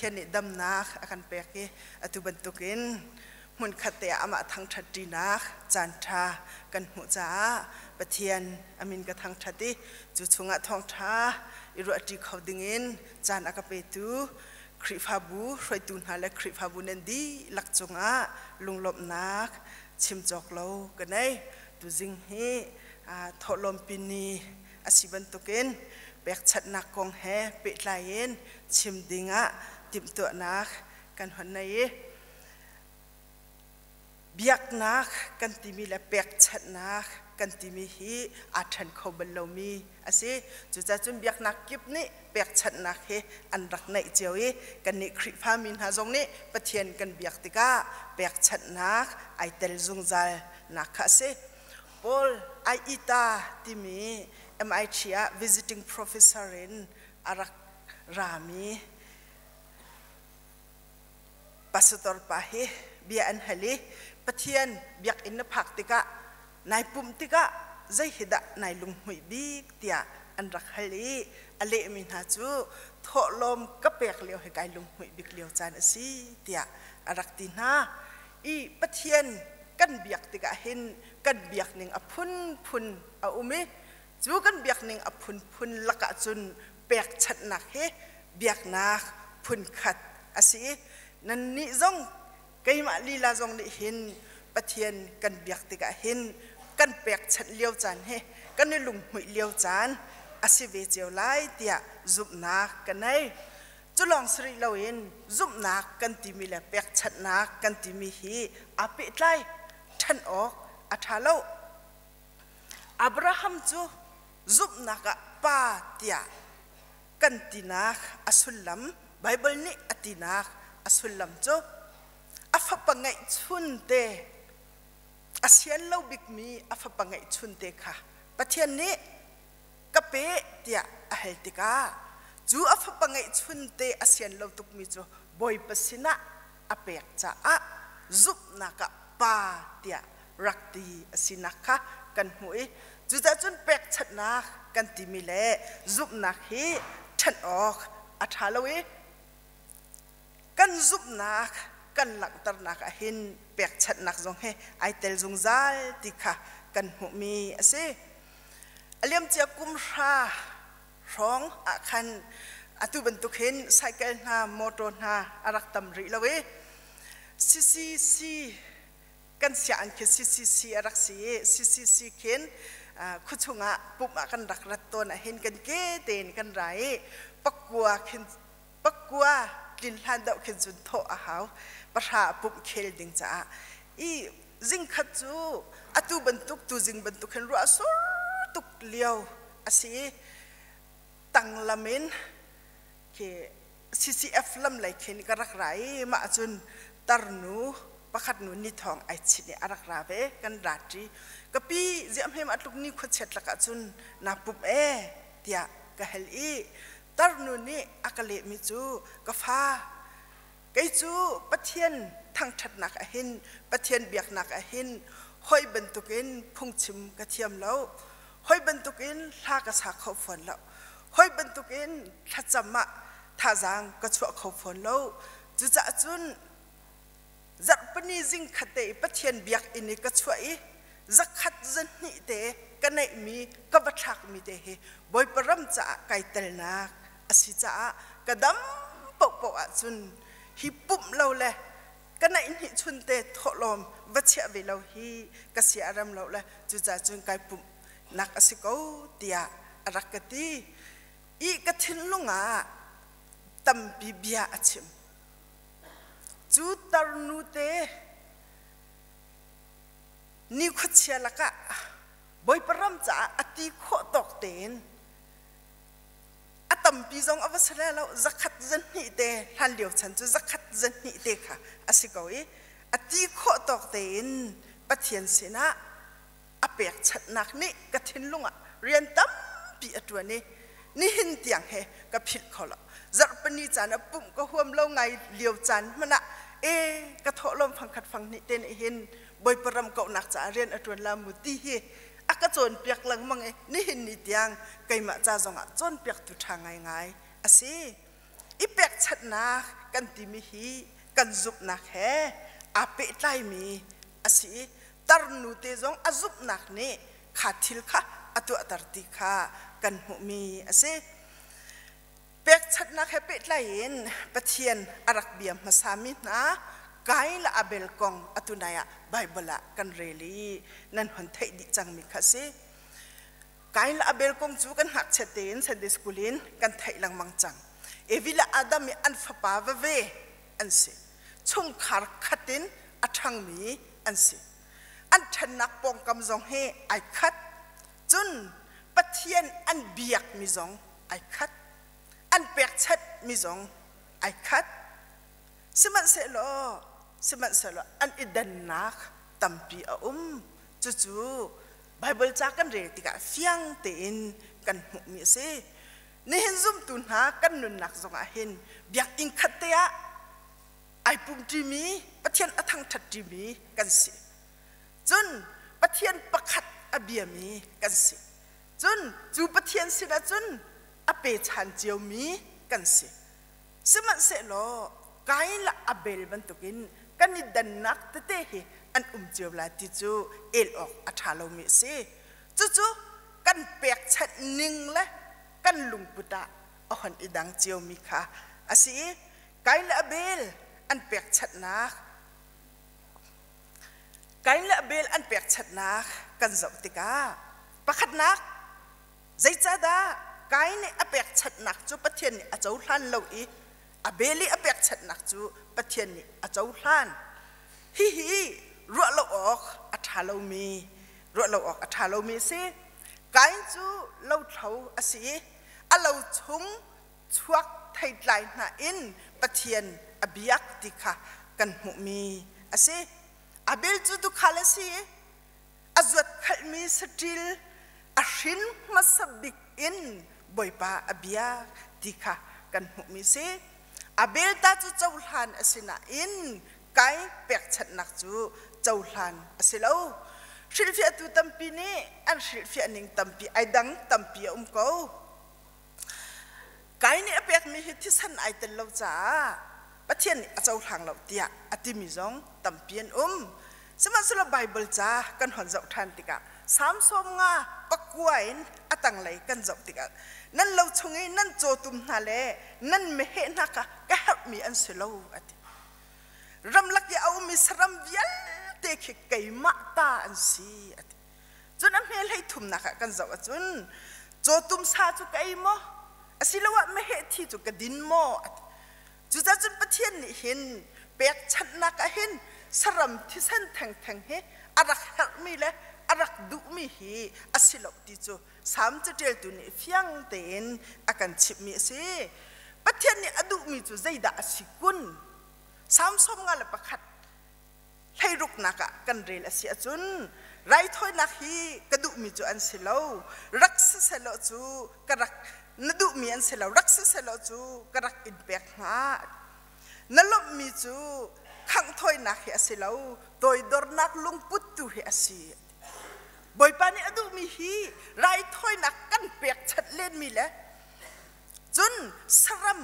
ทียนนี่ดำนักอาการเปียกอตุบันตุกินมุนขัดเตะอามาทางทัดดีนักจันทรากันหัวจ้าปะเทียนอามินกับทางทัดดีจุดชงะทองท้าอิรุอดีเขาดึงอินจานอากาเปตูคริฟาบูรอยตุนหาและคริฟาบูนันดีหลักจงะลุงลบนักชิมจอกเรากันไงตุจิงฮีทอลมปินีอาศิบันตุกินเปียกชัดนักกองแฮเปิดลายเย็นชิมดิงะติมตัวนักกันหันในเบียกนักกันติมีและเปียกชัดนักกันติมีฮีอาทันเขาบรรลุมีอาศัยจุดจุนเบียกนักกิบนี้เปียกชัดนักเฮอันรักในเจียวกันนี่คริพามินหาจงนี้ปะเทียนกันเบียกติกาเปียกชัดนักไอเตลจงใจนักอาศัยพอลไออิตาติมีMIT visiting professor in arak rami pastor pahe bia an hali pathian biak in na phak tika nai pum tika zai hida nai lung hui bik tia an rak hali ale min ha chu tholom ka pek leo he kai lung hui bik leo chan asi tia arak tin ha I pathian kan biak tika hin kan biak ning aphun phun a umiจูกันเบียกหนึ่งอพุนพุนละกะจุนเปียกชัดหนักเฮเบียกนักพุนขัดอาศัยนันนิจงไกมาลีลาจงได้เห็นปะเทียนกันเบียกติกะเห็นกันเปียกชัดเลี้ยวจานเฮกันในลุงหุยเลี้ยวจานอาศัยเวเจียวไล่เตียจุบนักกันในจุลองสรีเราเห็นจุบนักกันตีมีแหละเปียกชัดนักกันตีมีฮีอาเปิดไล่ท่านออกอัฐาโลอับราฮัมจูจุบนักป้าเตียกันตีนักอัสุลลัมไบเบิลนี่อตีนักอัสุลลัมจูอัฟปังไงชุนเตอาเซียนเราบิกมีอัฟปังไงชุนเตค่ะประเทศนี้กะเปเตียอเฮติกาจูอัฟปังไงชุนเตอาเซียนเราตุกมีจูบอยปัสนะอเปกจ้าจุบนักป้าเตียรักดีสินักค่ะกันหวยจุดจุนเปกชัดนักกันติมิเลจุบนักฮีฉันออกอัฐาลวีกันจุบนักกันหลักตรนักหินเปกชัดนักจงเฮไอเตลจงใจติค่ะกันหุมีสิเลี้ยมเจ้ากุมราร้องอาคันอตุบันตุเห็นไซเคิลนาโมโตนาอารักตำริลวีซีกันเสียอันคือซีอารักซีเข็นคุชงะปุ่มกันรักรัตตัวนะเห็นกันเกเตนกันไรปักกัวขึ้นปักกัวกินทันดอกขึ้นจนโถอาหาวประชาปุ่มเคลดิงจ้าอีจิงขัดจูอตุบรรทุกตูจิงบรรทุกขึ้นรัวสุดตุกเลี้ยวอาศัยตั้งลำเมนเคCCF ลำไหลเข็นกระรักไรมาจนตรนูประคัดหนุนนิทองไอชิเนอารักราเวกันราตรีกปีเจียมเฮมอัตุกนี้ขดเช็ดละกะจุนนาปุบเตียกะเฮลีตรนุนี่อากาเลมิจูกะฟ้าไกจูปะเทียนทั้งชัดนักอหินปะเทียนเบียกนักอหินห้อยบรรทุกินพุ่งชิมกระเทียมแล้วห้อยบรรทุกินลากระสาเขาฝนแล้วห้อยบรรทุกินทัดจำมะท่าจางกระชัวเขาฝนแล้วจุจะจุนจักปนีจิงขัดเตะปะเทียนเบียกอินิกช่วยจักขัดจันนี่เตะกันในมีกับบัตรมีเตะบอยปรำจ่าไก่เตลนักอาศิจ่ากระดำปกปกจุนฮิปุ่มเราเลยกันในนี่ชุนเตะทอลมวัชเชเวเราฮีกษีอารมเราเลยจุจ่าจุนไก่ปุ่มนักอาศิกูเตียรักกตีอีกระทินลุงตั้มปีเบียอาชิมจูตรนูเตนี่ขดเชียละกะบอยปรำจ่าอติโคตอกเตนอตัมปีจงอวสระเราจักขัดจันนี่เตทันเดียวฉันจูจักขัดจันนี่เตค่ะอาศิกอยอติโคตอกเตนปะเทียนเสนาอเปียกชัดนักนี่กระทินลุงเรียนตั้มปีอตัวนี้นี่หินเตียงเฮกับผิดเขาละจักปนีจานปุ่มก็ห่วมเล่าไงเลียวจันมันกระทอลมฟังขัดฟังนี่เต้นเห็นบอยปรำเก่าหนักจ่าเรียนอตวนลามุตีเฮอักโจนเปียกหลังมังนี่เห็นนี่เตียงไก่มาจ่าจงจนเปียกตุทางไงอาศิ อีเป็กชัดนักกันติมิฮีกันจุบนักแฮอาเป็ดไลมีอาศัยตรนุเตจงอาจุบนักนี่ขาดทิลค่ะอตัวตรติค่ะกันหุมีอาศัยเป็กชัดนักแฮเป็ดไลเองปะเทียนอารักเบียมมาสามินะไกละอาเบลกองอตุนายะไบเบิลละกันเรลีนั่นหันไทยดิจังมิค่ะสิไกละอาเบลกองจูกันหักเฉเตนเซนเดสกุลินกันไทยลังมังจังเอวิลาอาดามีอันฟปาวเวอันสิชงคาร์คัดินอัทังมีอันสิอันชนักปองกำจงเฮไอคัดจุนปะเทียนอันเบียกมีจงไอคัดอันเปียกชัดมีจงไอคัดสมันเสลอสมันเสลออันอิดันนักตัมปีอาจู่ไบเบิลจากกันเรติกาเฟียงเต็นกันหุมีเสนี่เห็นซุ่มตุนหากันนุนนักจงอาเห็นเบียกอิงคัดเตียไอปุ่มจีมีปะเทียนอทังทัดจีมีกันสิจนปะเทียนประคัดอเบียมีกันสิจนจูปะเทียนสินะจนอเปชันเจียวมีกันสิสมันเสลอไกละอาเบลบันตุกินกันนิดันนักเตเตหิอันเจียวลาติจูเอลออกอัฐาโลมิเซจู่กันเปียกชัดนิ่งและกันลุงปุตตะอ่อนอิดังเจียวมิค่ะอาศัยไกละอาเบลอันเปียกชัดนักไกละอาเบลอันเปียกชัดนักกันจบติกาประคัดนักใจจ้าดาไกนี่อเปียกชัดนักจูปะเทียนนี่อาเจ้าทันเราอีอาเบลีอเปียกชัดนักจูปะเทียนนี่อาเจ้าทันฮิรัวเราออกอัฐาเรามีรัวเราออกอัฐาเรามีสิไกจูเราเท่าอาศัยเราชุงชวกไทยไลน์น่ะอินปะเทียนอเบียกติค่ะกันหุมีอาศัยอาเบลจูตุขาลสิอาจวัดขัดมีสติลอาชินมาสบิกอินบ่อยป่าอเบียกติค่ะกันหุมีสิอาเบลตาจูเจ้าหลานอาศินะอินไกเปียกชัดนักจูเจ้าหลานอาศิลาวศิลฟิอาตุตัมปีนี้อันศิลฟิอานิงตัมปีไอดังตัมปีเขาไกนี่เปียกมีหิที่สันไอเตลเราจ้าปะเทียนเจ้าหลานเราเตียอติมิจงตัมปีนสมัยสุลไบเบิลจ้ากันหันเจ้าทันติกะสามสมงาปักไว้อตังไหลกันเจ้าติกะนั่นเราชงไงนั่นโจตุมนาเลนั่นไม่เห็นนักะก็หักมีอันเสลาวอติรำลักยาเอามีสรำยัลเตะไก่มาตาอันสีอติจนอันเมลให้ทุ่มนักะกันเจ้าจนโจตุมซาจุไก่โมอสิลาวะไม่เห็นที่จุกดินโมอติจุจ้าจนปะเทียนนี่เห็นเปียกชัดนักะเห็นสรำที่เส้นแทงเฮอารักหักมีเลยอารักดุมีฮีอสิลาวติจูสามจะเดียวตัวนี้เฟียงเต็นอาการชิบมีสิปะเทียนนี่อดุมีจูใจด่าสิกุนสามสมงาลประคัดให้รุกนักกันเรลเสียจุนไรถอยนักฮีกระดุมีจูอันสิลาวรักษาเสลาจูกระรักนดุมีอันสิลาวรักษาเสลาจูกระรักอินเปียกหานลบมีจูขังถอยนักฮีสิลาวโดยดอร์นักลุงปุตตุฮีสิบ่อยปานี่อดุมีฮีไรถอยนักกันเปียกชัดเล่นมีแล้วจนสรัม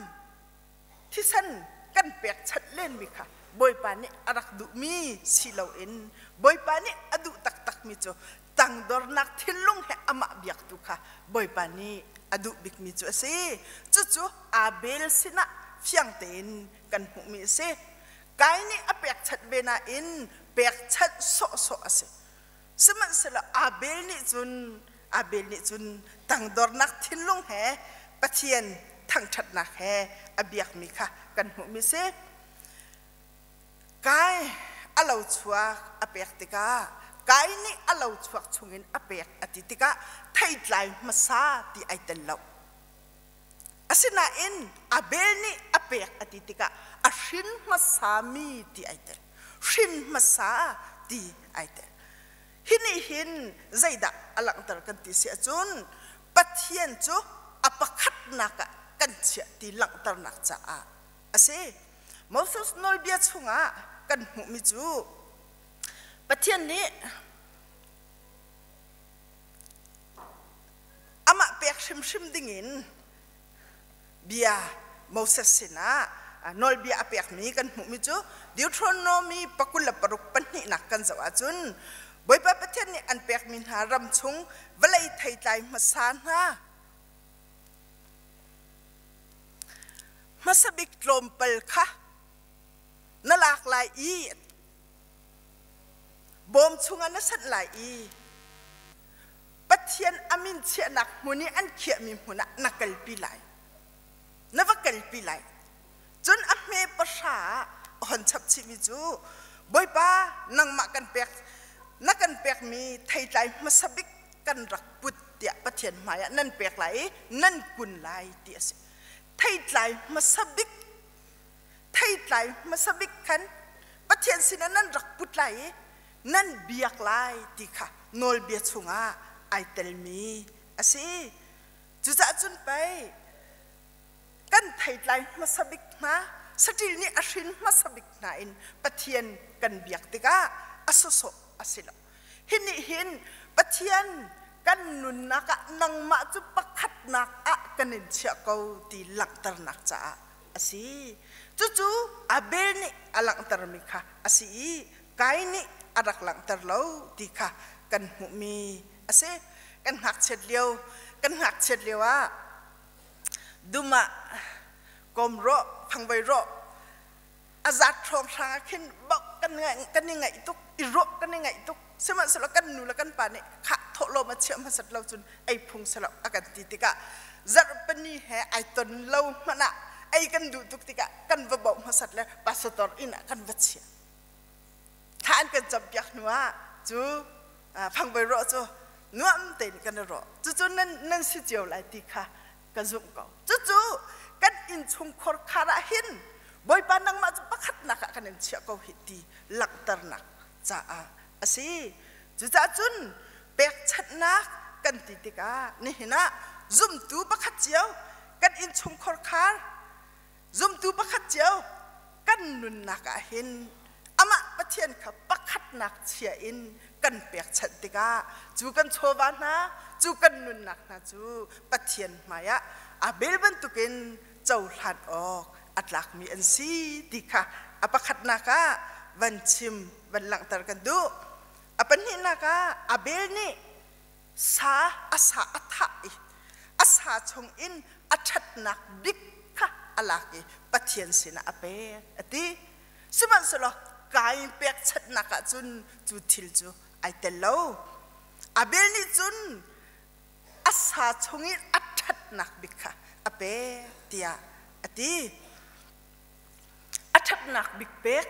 ที่สันกันเปียกชัดเล่นมีค่ะบ่อยปานี่อารักดุมีสิเราเอ็นบ่อยปานี่อดุตักมีโจตังดอร์นักที่ลุงให้อามาเบียกตุค่ะบ่อยปานี่อดุบิกมีโจสิจู่อาเบลสินะเฟียงเต็นกันหุมีสิไกนี่อเปียกชัดเบนาอินเปียกชัดโซสิสมัยสละอาเบลนี่จุนตังดอร์นักทิ้งลงแห่ปะเทียนทั้งชัดนักแห่อเบียกมีค่ะกันหูมีเสกายอาเราชัวอเปียกติกากายนี่อาเราชัวชงเงินอเปียกอติติกาไทยไลมาซาที่ไอเตลเราอาศินาอินอาเบลนี่อเปียกอติติกาอาชินมาซามีที่ไอเตลชินมาซาที่ไอเตลหินหินใจดักอลังตระกันติเสียจุนปัทเทียนจูอปคัดนักกันเสียตีหลังตระนักจ้าอาเซ่มอสุสนอลเบียชงะกันหุมิจูปัทเทียนนี้อามาเปียกชิมดิ่งินเบีย โมเสสสินะนอลเบียอเปียกมีกันหุมิจูดิวทรอนโนมีปกุลปรุกปันหินักกันสวาจุนบอยปะประเทศนี้อันเปียกมินหารำชุงเวลัยไทยใจมาสานฮะมาสบิกลมเปลค่ะนลากลายอีบอมชุงอันนั้นสัตลายอีปะเทียนอามินเชียนักมุนีอันเขียมีมุนักนักกลปีไหลนับกลปีไหลจนอเมภาษาอ่อนชับชีวิจูบอยป้านังมากันเปียกนักกันเปียกมีไทยใจมาสบิกกันรักปุตเตียปะเทียนมายนั่นเปียกไหลนั่นกุนไหลเตียสิไทยใจมาสบิกไทยใจมาสบิกกันปะเทียนสินั่นรักปุตไหลนั่นเบียกไหลตีค่ะโนลเบียชุงอาไอเตลมีอาสิจุจะจุนไปกันไทยใจมาสบิกมาสติลนี่อาชินมาสบิกนาอินปะเทียนกันเบียกติกาอสุโสอาศิลหินหินปะเทียนกันนุนนักนังมาจุปขัดนักอะกันนินเชียกูตีหลังตรนักจ้าอาศิจู่ๆอาเบลนี่อลังตรมิค่ะอาศิกายนี่อรักหลังตรเล่าตีค่ะกันหุมีอาศิกันหักเฉดเลียวกันหักเฉดเลียวว่าดูมากรมรอพังใบรออาจัดทองทางขึ้นบอกกันยังไงตุกอิรกันยังไงตุกสมัยสลักกันนูละกันป่านนี่ข้าทโลมาเชื่อมาสัตว์เราจนไอพุงสลับอากันติกะจัดปนีแห่ไอตนเรามันอะไอกันดูตุกติกะกันวบอกมาสัตว์แล้วปัสตอร์อินะกันวัชเชียท่านกันจับยักนัวจูพังใบรอจูนัวมันเต็นกันรอจู่นั่นสิเจียวไหลติค่ะกันซุ่มเก่าจู่กันอินชงคอร์คาราหินบอยปานังมาจุปขัดนักกันเชียเกาหิตีหลักตรนักจ้าอาศิจู่จุนเปียกชัดนักกันติกานี่เห็นนะซุ่มตูปขัดเจียวกันอินชงคอร์คาร์ซุ่มตูปขัดเจียวกันนุนนักเห็นอามาปะเทียนขับปขัดนักเชียอินกันเปียกชัดติกาจูกันโชวานะจูกันนุนนักนะจูปะเทียนมายะอาเบลบันตุกินเจ้าหลัดออกอัตลักมีอันซีดีค่ะอปขัดนักวันชิมวันหลังตรกันดูอปันนี้นักอาเบลนี่สาอาสาอัฐะอาสาชงอินอัชัดนักบิ๊กค่ะอลักปะเทียนสินะอเปอติสมันสลกายเปียกชัดนักจุนจูทิลจูไอเตลโลอาเบลนี่จุนอาสาชงอินอัชัดนักบิ๊กค่ะอเปเตียอติอัฐนักบิ๊กเป๊ก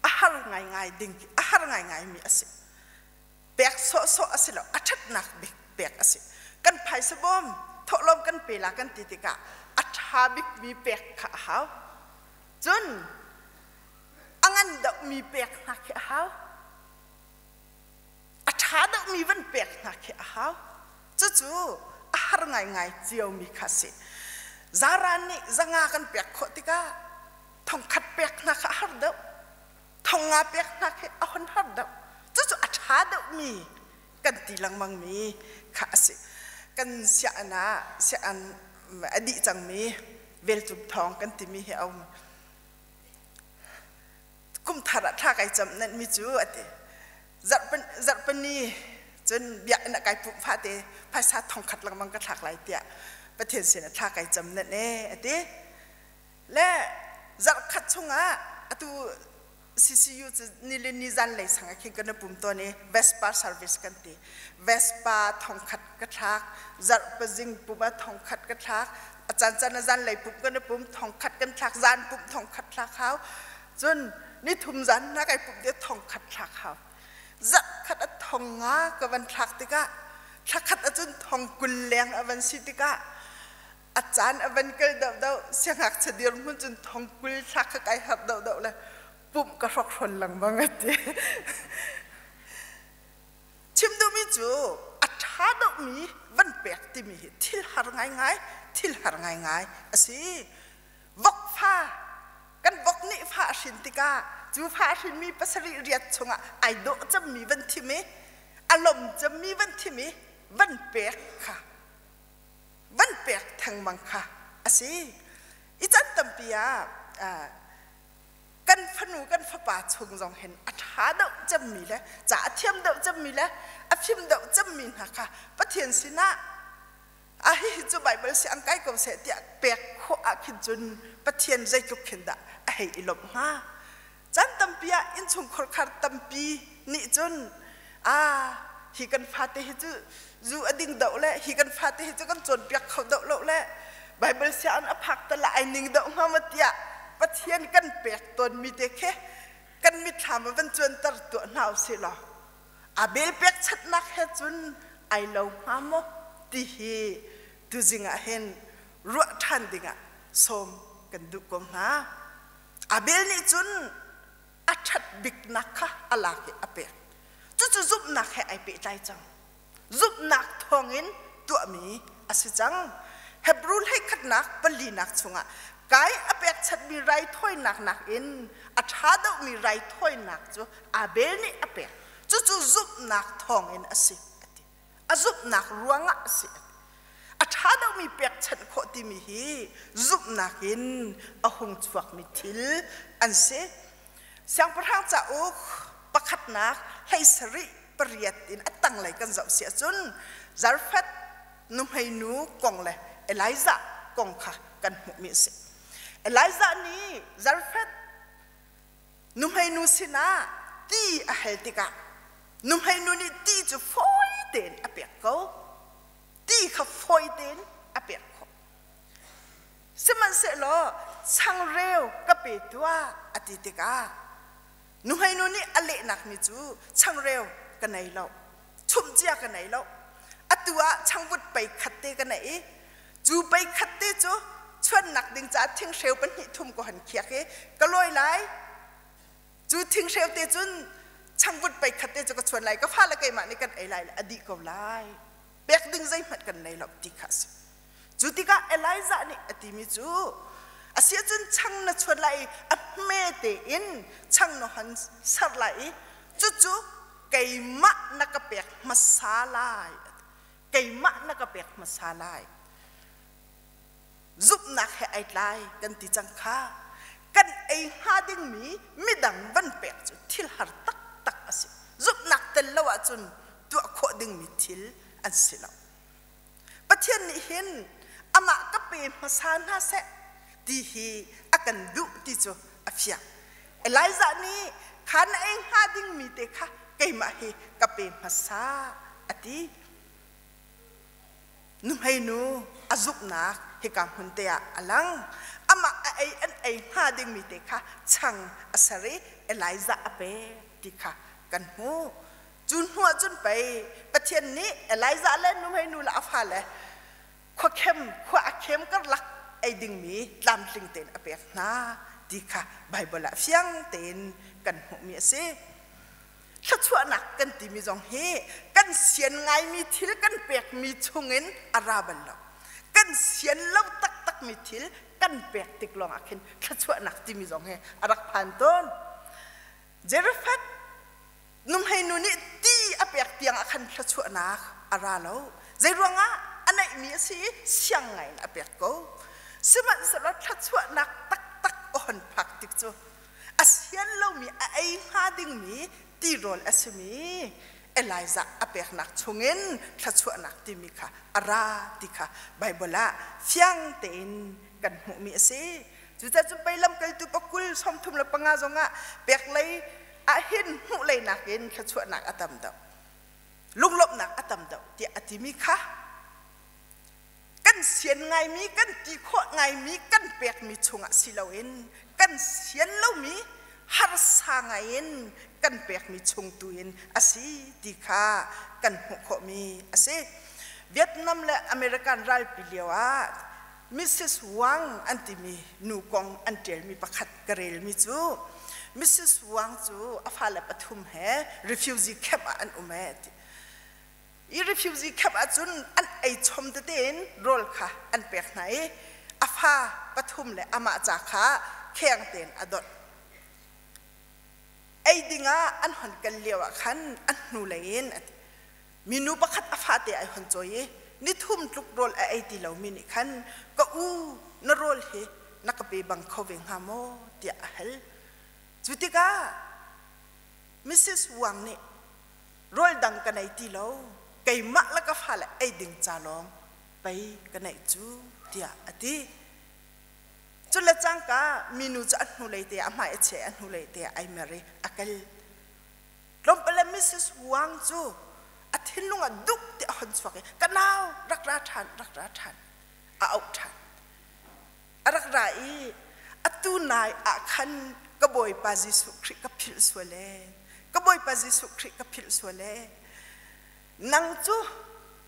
อาหารง่ายๆดิ่งอาหารง่ายๆมีอาศิเป๊กโซอาศิแล้วอัฐนักบิ๊กเป๊กอาศิกันไผ่สบอมทดลองกันเปล่ากันติกะอัฐบิ๊กมีเป๊กข้าวจนอังันดอกมีเป๊กนักข้าวอัฐดอกมีวันเป๊กนักข้าวจู่ๆอาหารง่ายๆเจียวมีข้าศิจารานี่จะงากันเปียกโคติกาทองขัดเปียกนักฮาร์ดทองงาเปียกนักเอาคนฮาร์ดจู่ๆอัฐาดมีกันตีลังมังมีข้าสิกันเสียนะเสียอันอดีจังมีเวลจุบทองกันตีมีให้เอากุมธาระท่าไก่จำนั้นมีจู่อติจัดปนีจนเบียกนักไก่ปุฟ้าเตภาษาทองขัดลังมังกระถากไหลเตียประเทศเสนาท่าไก่จำนั่นเองอติและจัดขัดชงอ่ะตัวซีซียูจะนิลินิจันเลยสังเกตกันนะปุ่มตัวนี้เวสป้าเซอร์วิสกันตีเวสป้าทองขัดกระทักจัดประจิงปุ่มทองขัดกระทักอาจารย์จันเลยปุ่มกันนะปุ่มทองขัดกันทักจันปุ่มทองขัดทักเขาจนนี่ทุ่มจันนักไก่ปุ่มเดียวทองขัดทักเขาจัดขัดทองงากับวันทักติกะทักขัดจนทองกุลแรงอวันสิติกะอาจารย์อวันเกิดเดาเสียงหักเฉดียร์มันจนทองกุลทักไก่หัดเดาเลยปุ่มกระชอกชนหลังบังเดียชิมดูมิจูอัฐาดมีวันเปียกที่มีทิลหาง่ายทิลหาง่ายสิวกฟ้ากันวกนี่ฟ้าชินติกาจูฟ้าชินมีภาษาเรียดชงไอโดจะมีวันที่มีอารมณ์จะมีวันที่มีวันเปียกค่ะวันเปียกทางบังค่ะ สิอีจันตัมปียกันพนูกันฝป่าชงจงเห็นอัฐาเดาจะมีแล้วจ่าเทียมเดาจะมีแล้วอภิมเดาจะมีนะคะปะเทียนสินะฮิจูไบเบิลเสียงไก่กบเสียเตียเปียกโคอาคิจุนปะเทียนใจกุกเข็นดะอิลบฮะจันตัมปียอินชงขรคาร์ตัมปีนิจุนฮิกันฟาเตฮิจูอดิ่งเดาเลยฮิกันฟาเตฮิจูกันจนเปียกเขาเดาเล่าเลยไบเบิลเสียงอภักตะละไอหนึ่งเดาฮามาเตียปะเทียนกันเปียกตนมีเด็กแค่กันมีถามมันจวนตัดตัวหนาวสิหรอเบลเปียกชัดนักแค่จุนไอเราฮามอที่ฮีดูจิงเห็นรัวทันดิงสมกันดูกงฮะเบลนี่จุนอัดชัดบิกนักค่ะอะไรกันเปียกจู่ๆจุบนักแค่ไอเปียใจจังจุบนักทองอินตัวมีสิจังเฮบรูลให้ขัดนักบลีนักชงกายอเปกชัดมีไรถ้อยหนักอินอัฐาดมีไรถ้อยหนักจูเบลนี่อเปกจู่จุบนักทองอินสิจุบนักรวงสิอัฐาดมีเปียกชัดโคติมีฮีจุบนักอินหงจวกมิทิลอันเสเสียงประทางจะอุกประคัดนักให้สริปริยัตินตั้งไหลกันเจ้าเสียจนซาร์ฟัดนุ่มให้นูกงเลยเอลิซากงค่ะกันหุมิเสเอลิซานี้ซาร์ฟัดนุ่มให้นูสินะตีเฮลติกานุ่มให้นูนี่ตีจะฟอยเดินอเปียกเขาตีเขาฟอยเดินอเปียกเขาสมันเสลอช่างเร็วก็เปิดตัวอติติกานุ่มให้นูนี่อเละหนักมิจูช่างเร็วกันไหนเราชุ่มเจียกันไหนเราตัวช่างวุดไปขัดเตกันไหนจูไปขัดเตจูชวนหนักดึงจัดทิ้งเชลเป็นหิทุ่มก็หันเขียกก็ลอยไหลจูทิ้งเชลเตจุนช่างวุดไปขัดเตจูก็ชวนไหลก็ฟาละไกมาในกันไอไหลอดีก็ไหลเบียกดึงใจมัดกันไหนหลบติคัสจูติกาเอไลซ่านี่อติมิจูอาเซียจุนช่างน่ะชวนไหลอัพเมเตอินช่างนหันสัรไหลจูไก่มะนักเปียกมาซาลายไก่มะนักเปียกมาซาลายจุบนักให้ไอ้ลายกันติจังค่ากันไอ้หาดิ้งมีไม่ดังวันเปียกจุดทิลหาตักตักสิจุบนักเตลวะจุนตัวโคดิ้งมีทิลอันสิลาประเทศนี้เห็นอามาก็เป็นมาซาหน้าเสดีฮีอากันดุที่จูอาฟิยาไอ้ลายจานี้ขันไอ้หาดิ้งมีเตค่ะไก่มาฮีก็เป็นมาซาอดีนุ่มให้นูอาจุบนักให้การหุ่นเตียอลังอามาไอ้หาดิ้งมีเตค่ะช่างอาศัยเอลิซาอเปติค่ะกันหูจุนหัวจุนไปประเทศนี้เอลิซาเล่นนุ่มให้นูละอาฟาเลยขวาเข้มก็รักไอ้ดิ้งมีลำลิงเต็นอเปกนาติค่ะไบเบิลละเฟียงเต็นกันหูมีสิถ้าชั่วหนักกันตีมีจงเฮกันเสียนไงมีทิลกันเปียกมีชงเงินอาราบันเรากันเสียนเล่าตักมีทิลกันเปียกติกลองอาคินถ้าชั่วหนักตีมีจงเฮอารักพันต้นเจรฟัดนุ่มให้นูนี่ตีอาเปียกเตียงอาคันถ้าชั่วหนักอาราเราเจรวงะอันไหนมีสิเสียงไงอาเปียกก็สมันสลัดถ้าชั่วหนักตักอ่อนพักติกจูอาเซียนเรามีไอ้หาดิ้งมีตีโรลเอสมีเอลิซาอเปกนักชงเงินถ้าชั่วนักติมิค่ะอาราติค่ะไบเบิลละเฟียงเต็นกันหูมีสิจุดจะไปลำกันตุปกุลสมทุมละปังอาจงะเปียกเลยอาหินหูเลยนักเงินถ้าชั่วนักอาตัมดาวลุงลบนักอาตัมดาวที่อติมิค่ะกันเสียนไงมีกันตีโคไงมีกันเปียกมีชงอ่ะสิเราเองกันเสียนเรามีฮาร์สางไงเองกันเปียกมีชงตุยนอาศัยดีค่ะกันหุกมีอาศัยเวียดนามและอเมริกันรัลปิเลียวมิสซิสวังอันที่มีนูกองอันเดียมีประคัดกระเรลมีจูมิสซิสวังจูอาฟาเลปทุมเฮ refugee camp อันอุเมตอี refugee camp จุนอันไอชมเตนโรลค่ะอันเปียกไหนอาฟาปทุมและอามาจากค่ะแข่งเต็นอดดไอ้ดิ่งอันหันกันเลี้ยวขันอันนูเลยนมีนูประคัดอาฟาเตไอหันจอยนี่ทุ่มทุกโรลไอตีเหล่ามินิขันก็ นรลเฮนักเปบังเขาเวงฮามโมเดียเฮลจุติกามิสซิสวังนี่รลดังกันไอตีโลไก่มักแล้วก็ฟ้าละไอดึงจาลองไปกันไอจูเดียอดีจุลจังกามีนูจะอันหูเลยเดียอามาเอเชอันหูเลยเดียไอเมรีอักลลมเปลมิสซิสวังจูอาทิตย์ลุงอ่ะดุกเดียหันสวกกันนาวรักทันเอาทันรักไรอัตุนายอาคันกบอยปาจิสุคริกับพิลสวเลกบอยปาจิสุคริกับพิลสวเลนังจู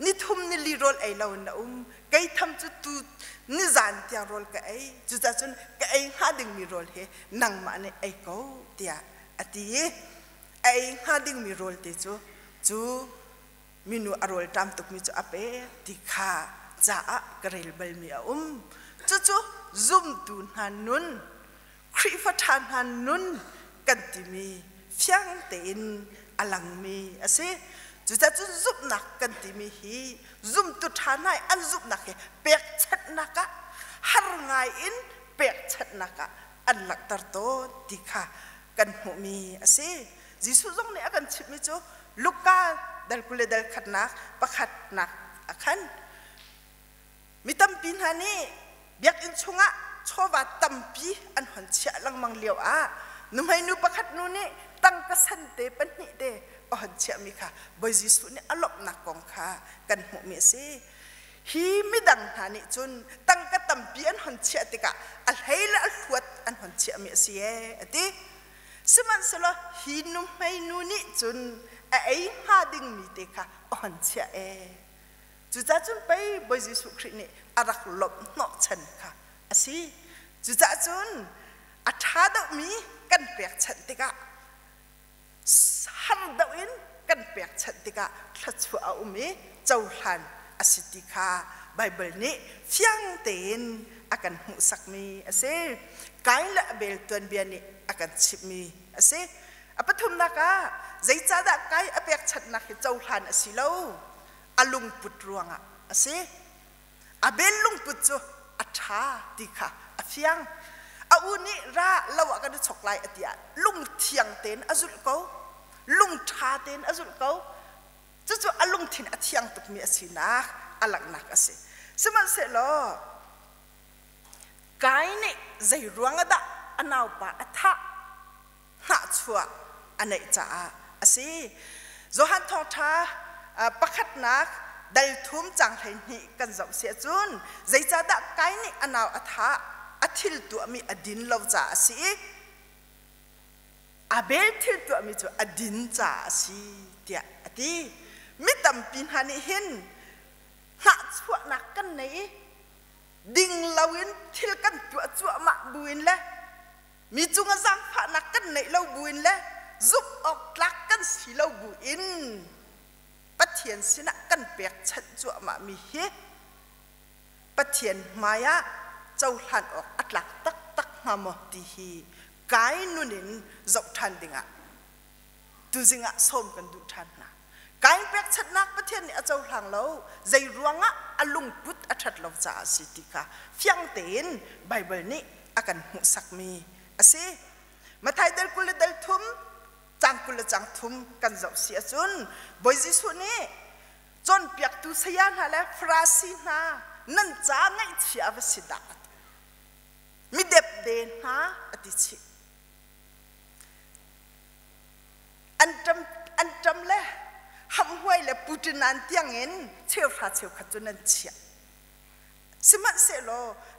นิทุมนิลีโรลไอเราหนุ่มไกทำจูตูนิจานเตียโรลกับไอจูจ้าจุนกับไอหาดึงมีโรลเฮนังมาเนี่ยไอเขาเตียอดีไอหาดึงมีโรลเตจูมินูอารมณ์ตามตุกมิจูอเปติขาจ้ากระเรลเบลมีจูซุ่มตูนหันนุนครีฟัทานหันนุนกันติมีเฟียงเต็นอลังมีอาศัยจุดจะซุ่มนักกันติมีฮีซุ่มตุทานายอันซุ่มนักเฮเปียกชัดนักะฮาร์ไงอินเปียกชัดนักะอันหลักตร์โตติขากันหูมีอาศัยจิสุจงเนี่ยกันชิดมิจูลูกกาดัลกุเลดัลขัดนักปะขัดนักอาคันมิตัมปินฮานีเบียกอินชงะชอบว่าตัมปีอันหันเชะลังมังเลียวนุ่มให้นูประคัดนูนี่ตั้งกษันเตปนิเดหันเชะมีค่ะบอยจิสุนี่อลบนักกองค่ะกันหัวเมซีฮีมิดังฮานิจุนตั้งกตัมปีอันหันเชะติกะอัลเฮลอัลขวดอันหันเชะเมซีอดีสมันสละฮีนุ่มให้นูนี่จุนไอ้ฮาดิงมีเตค่ะหันเชะจุดจ้าจุนไปบอยจิสุครินี่อารักลบนอกฉันค่ะอาศัยจุดจ้าจุนอัฐาดมีกันเปียกฉันติกะฮันดวินกันเปียกฉันติกะทัชวาอุมีเจ้าหันอาศิติกาไบเบิลนี้เฟียงเต็นอากันหูสักมีอาศัยไกด์และเบลตัวนเบียนี่อากันชิบมีอาศัยอปทุมนักะใจจ้าดะไกด์เปียกฉันนักเจ้าหันอาศิโลอลุงปุตรวงอาศัยอาเบลลุงปุตโจอัฐาติค่ะอาเฟียงอาอุนิระละวะกันชกไลอติอาลุงเทียงเต็นอาจุลเกาลุงทาเต็นอาจุลเกาจู่ๆอาลุงทินอาเทียงตุกมีอาศินักอาลักนักอาศัยสมัยเสลอกายนี่ใจรวงอดะอันเอาปะอัฐะหาชัวอันไหนจ้าอาศัยโจฮันทองทาประคัดนักดัลทุ่มจังให้นี่กันจะเสียจุนใจจะดักไกนี่อันเอาอัฐะอัฐิลตัวมีอดินเราจ่าสิอาเบลทิลตัวมีตัวอดินจ่าสิเดียอดีมิตัมปินฮันเห็นหาชัวนักกันไหนดิ่งเราเห็นทิลกันตัวจัวมาบุญเลยมีจุงจังผ่านักกันไหนเราบุญเลยซุบออกลักกันสีเราบุญปะเทียนสินะกันเปียกชัดจัวมามีเฮปะเทียนมายะเจ้าหันออกอัดหลักตักหามอดีฮีกายนุนินจบทันดิงะดูจิงะส้มกันดูทันนะกายเปียกชัดนักปะเทียนนี่เจ้าหลังเราใจรวงะอลุงพุทธอัดเราจ่าสิติกาเฟียงเต็นไบเบิลนี่อากันหุสักมีอาศัยมาไทยเดลกุลเดลทุมจังกุลจังทุมกันจะเสียจุนบอยจิสุนี่จนเปียกตุสยานหาและฟราสินานั่นจ้าไงเชียวสิดามิเด็บเดนฮะอติชิอันจำเลยหำห้วยและปูตินันเตียงเงินเชี่ยวฟ้าเชี่ยวขัดจนนั่นเชียสมัยเสโล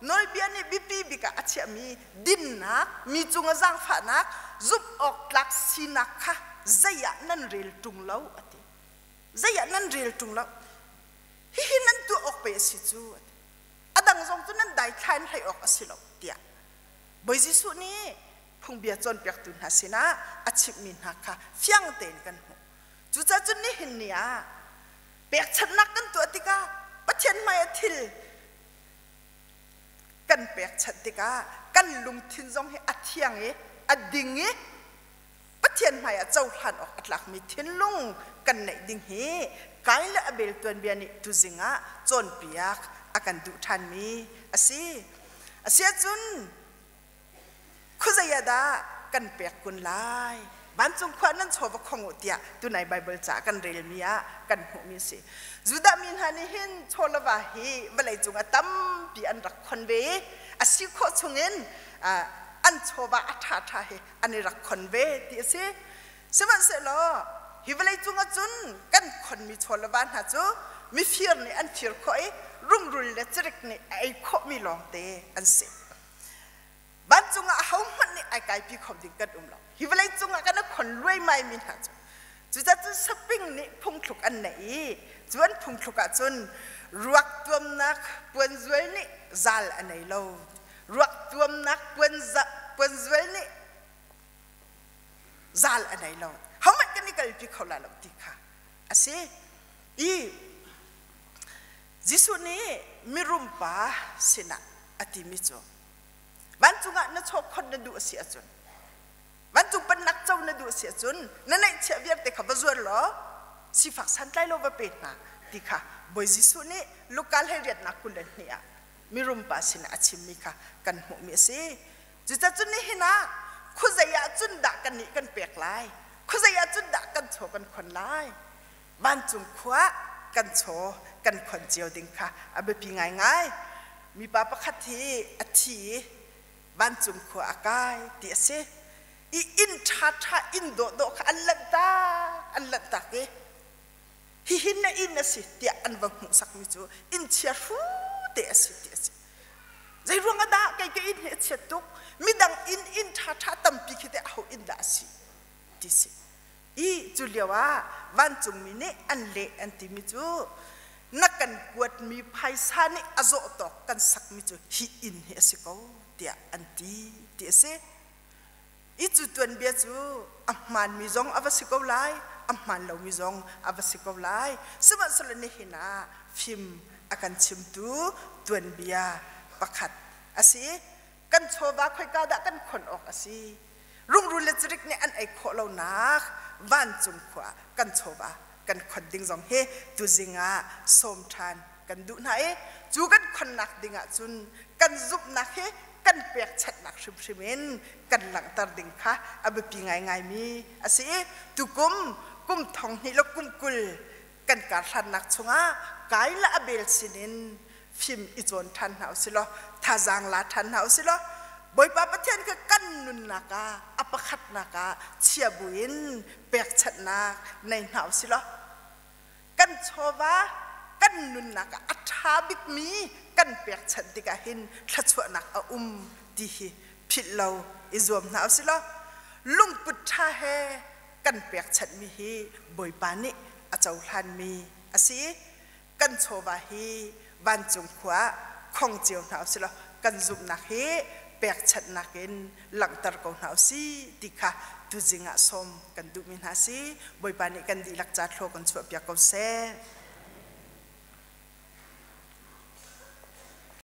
นอลเบียนี่บิปีบิกะอาเชียมีดินนักมีจุงจังฟ้านักซุบออกหลักสินักค่ะใจนั่นเรียลตุงเล่าอติใจนั่นเรียลตุงเล่าฮินั่นตัวออกไปสิจูอดังทรงตัวนั้นได้ทานให้ออกสิโลเดียบอยจิสุนี่พงเบียจนเปียกตุนหาสินะอาชิมินหักค่ะเฟียงเต็นกันหูจุจ้าจุนนี่เห็นเนี่ยเปียกฉันนักกันตัวติกาปะเทียนไม่ทิลกันเปียกฉันติกากันลุงทินจงให้อัดเทียงอัดดิ่งปะเทียนไม่เจ้าหันออกอัดหลักมีทินลุงกันไหนดิ่งเฮไกและเบลตัวเบียนี่ตุจิงะจนเปียกอากันดูทันมีอาศัย เสียจุนคุจะยาดากันเปียกกุนไลบ้านจุงขวานั้นโชว์ว่าคงอุตยาตัวในไบเบิลจ่ากันเรียลมีอะกันหูมีสิจุดามินฮันนี่เห็นโชว์ละว่าฮีเวลาจุงอะตั้มปีอันรักคนเวอาศิโคชงเงินอันโชว์ว่าอัฐาทาฮีอันนี้รักคนเวที่สิสมัยเสร็จแล้วฮิเวลาจุงอะจุนกันคนมีโชว์ละบ้านหาจูมีฟิร์นี่อันฟิร์คอยรุ่งรุ่งเลจริกนี่ไอ้ข้อมีลองเตอันสิบ้านจุงอะเขามันนี่ไอ้ไก่พี่เขาดิ้งกันเราฮิวไลจุงอะกันนะคนรวยไม่มีหาจูจุดจะจุดสปริงนี่พุ่งถูกอันไหนจวนพุ่งถูกอะจุนรักตัวนักปวนจวนนี่จัลอันไหนเรารักตัวนักปวนจวนนี่จัลอันไหนเราเขามันกันนี่กันพี่เขาละเราดีค่ะอาศัยอีจิสุนี่มีรุมป้าสินะอติมิจูบ้านจุงอ่ะนั่งชอบคนนั่งดูเสียจนบ้านจุงเป็นนักเจ้านั่งดูเสียจนนั่นไอ้เชี่ยเวียดแต่ขับจวนหรอสิฝักสันไลโลบะเป็ดนะดีค่ะบอยจิสุนี่ลูกการให้เรียนนักกุลนี่อ่ะมีรุมป้าสินะอชิมิค่ะกันหัวมีสิจุดจุดนี่เห็นนะคุจะยาจุนดักกันนี่กันเปียกไล่คุจะยาจุนดักกันโชกันคนไล่บ้านจุงขวากันโชกันคนเจียวดิ้งค่ะอาเบปีง่ายมีป้าประคัตทีอธิบ้านจุ่มขวากายเดียเสอินท่าอินโดค่ะอันลันตาเกหินน่ะอินน่ะสิเดียอันวังมุสักมิจูอินเชียรูเดียสิใจรวงกระดาไกอินเฮเชียตุกมีดังอินท่าตั้มปีคิดเอาอินดาสิดิสิอีจุเลียว่าบ้านจุ่มมิเนอันเละอันติมิจูนักกันกวดมีภัยสานิอโซตอกกันสักมิจูฮีอินเฮสิโกเดียอันตีเดียเซอีจุดตัวเบียจูอัมมันมีจงอวสิโกไลอัมมันเรามีจงอวสิโกไลสมัยสลนิหินาฟิมอากันชิมตูตัวเบียประคัดอาศัยกันโชว์บาคอยกาดกันคนออกอาศัยรุ่งรุ่งเลจริกเนี่ยอันไอโคเรานักบ้านจุ่มขวากันโชว์บากันคนดิ้งจงเฮตุจิงะสมทานกันดูไหนจูกันคนนักดิ้งะจุนกันซุบนักเฮกันเปียกชัดนักชิมินกันหลังตาดิ้งค่ะอาบปีง่ายมีอาศัยตุกุมทองนี่แล้วกุมกุลกันการทันนักชงะกายละเบลสินินฟิมอิจวนทันหาวสิลอทาจังลาทันหาวสิลอบอยป้าประเทศก็กันนุนนักาอัปขัดนักาเชียบุอินเปียกชัดนักในหาวสิลอกันโชวากันนุนนักอัฐาบิกมีกันเปียกชัดดิกาหินทัชวนักดีพิลาวอิจวมหาวสิลอลุงปุถาเฮกันเปียกชัดมีฮีบอยปานิอาเจ้าทันมีอาศัยกันโชวาฮีบ้านจุงขวาคงเจียวหาวสิลอกันซุบนักเฮเปียกชัดนักเองหลังตระกูลหาวสิดิค่ะตุจิงะสมกันดูมินหาสิบอยปานิกันดีลักจัดโลกันสวบยากเอาเซ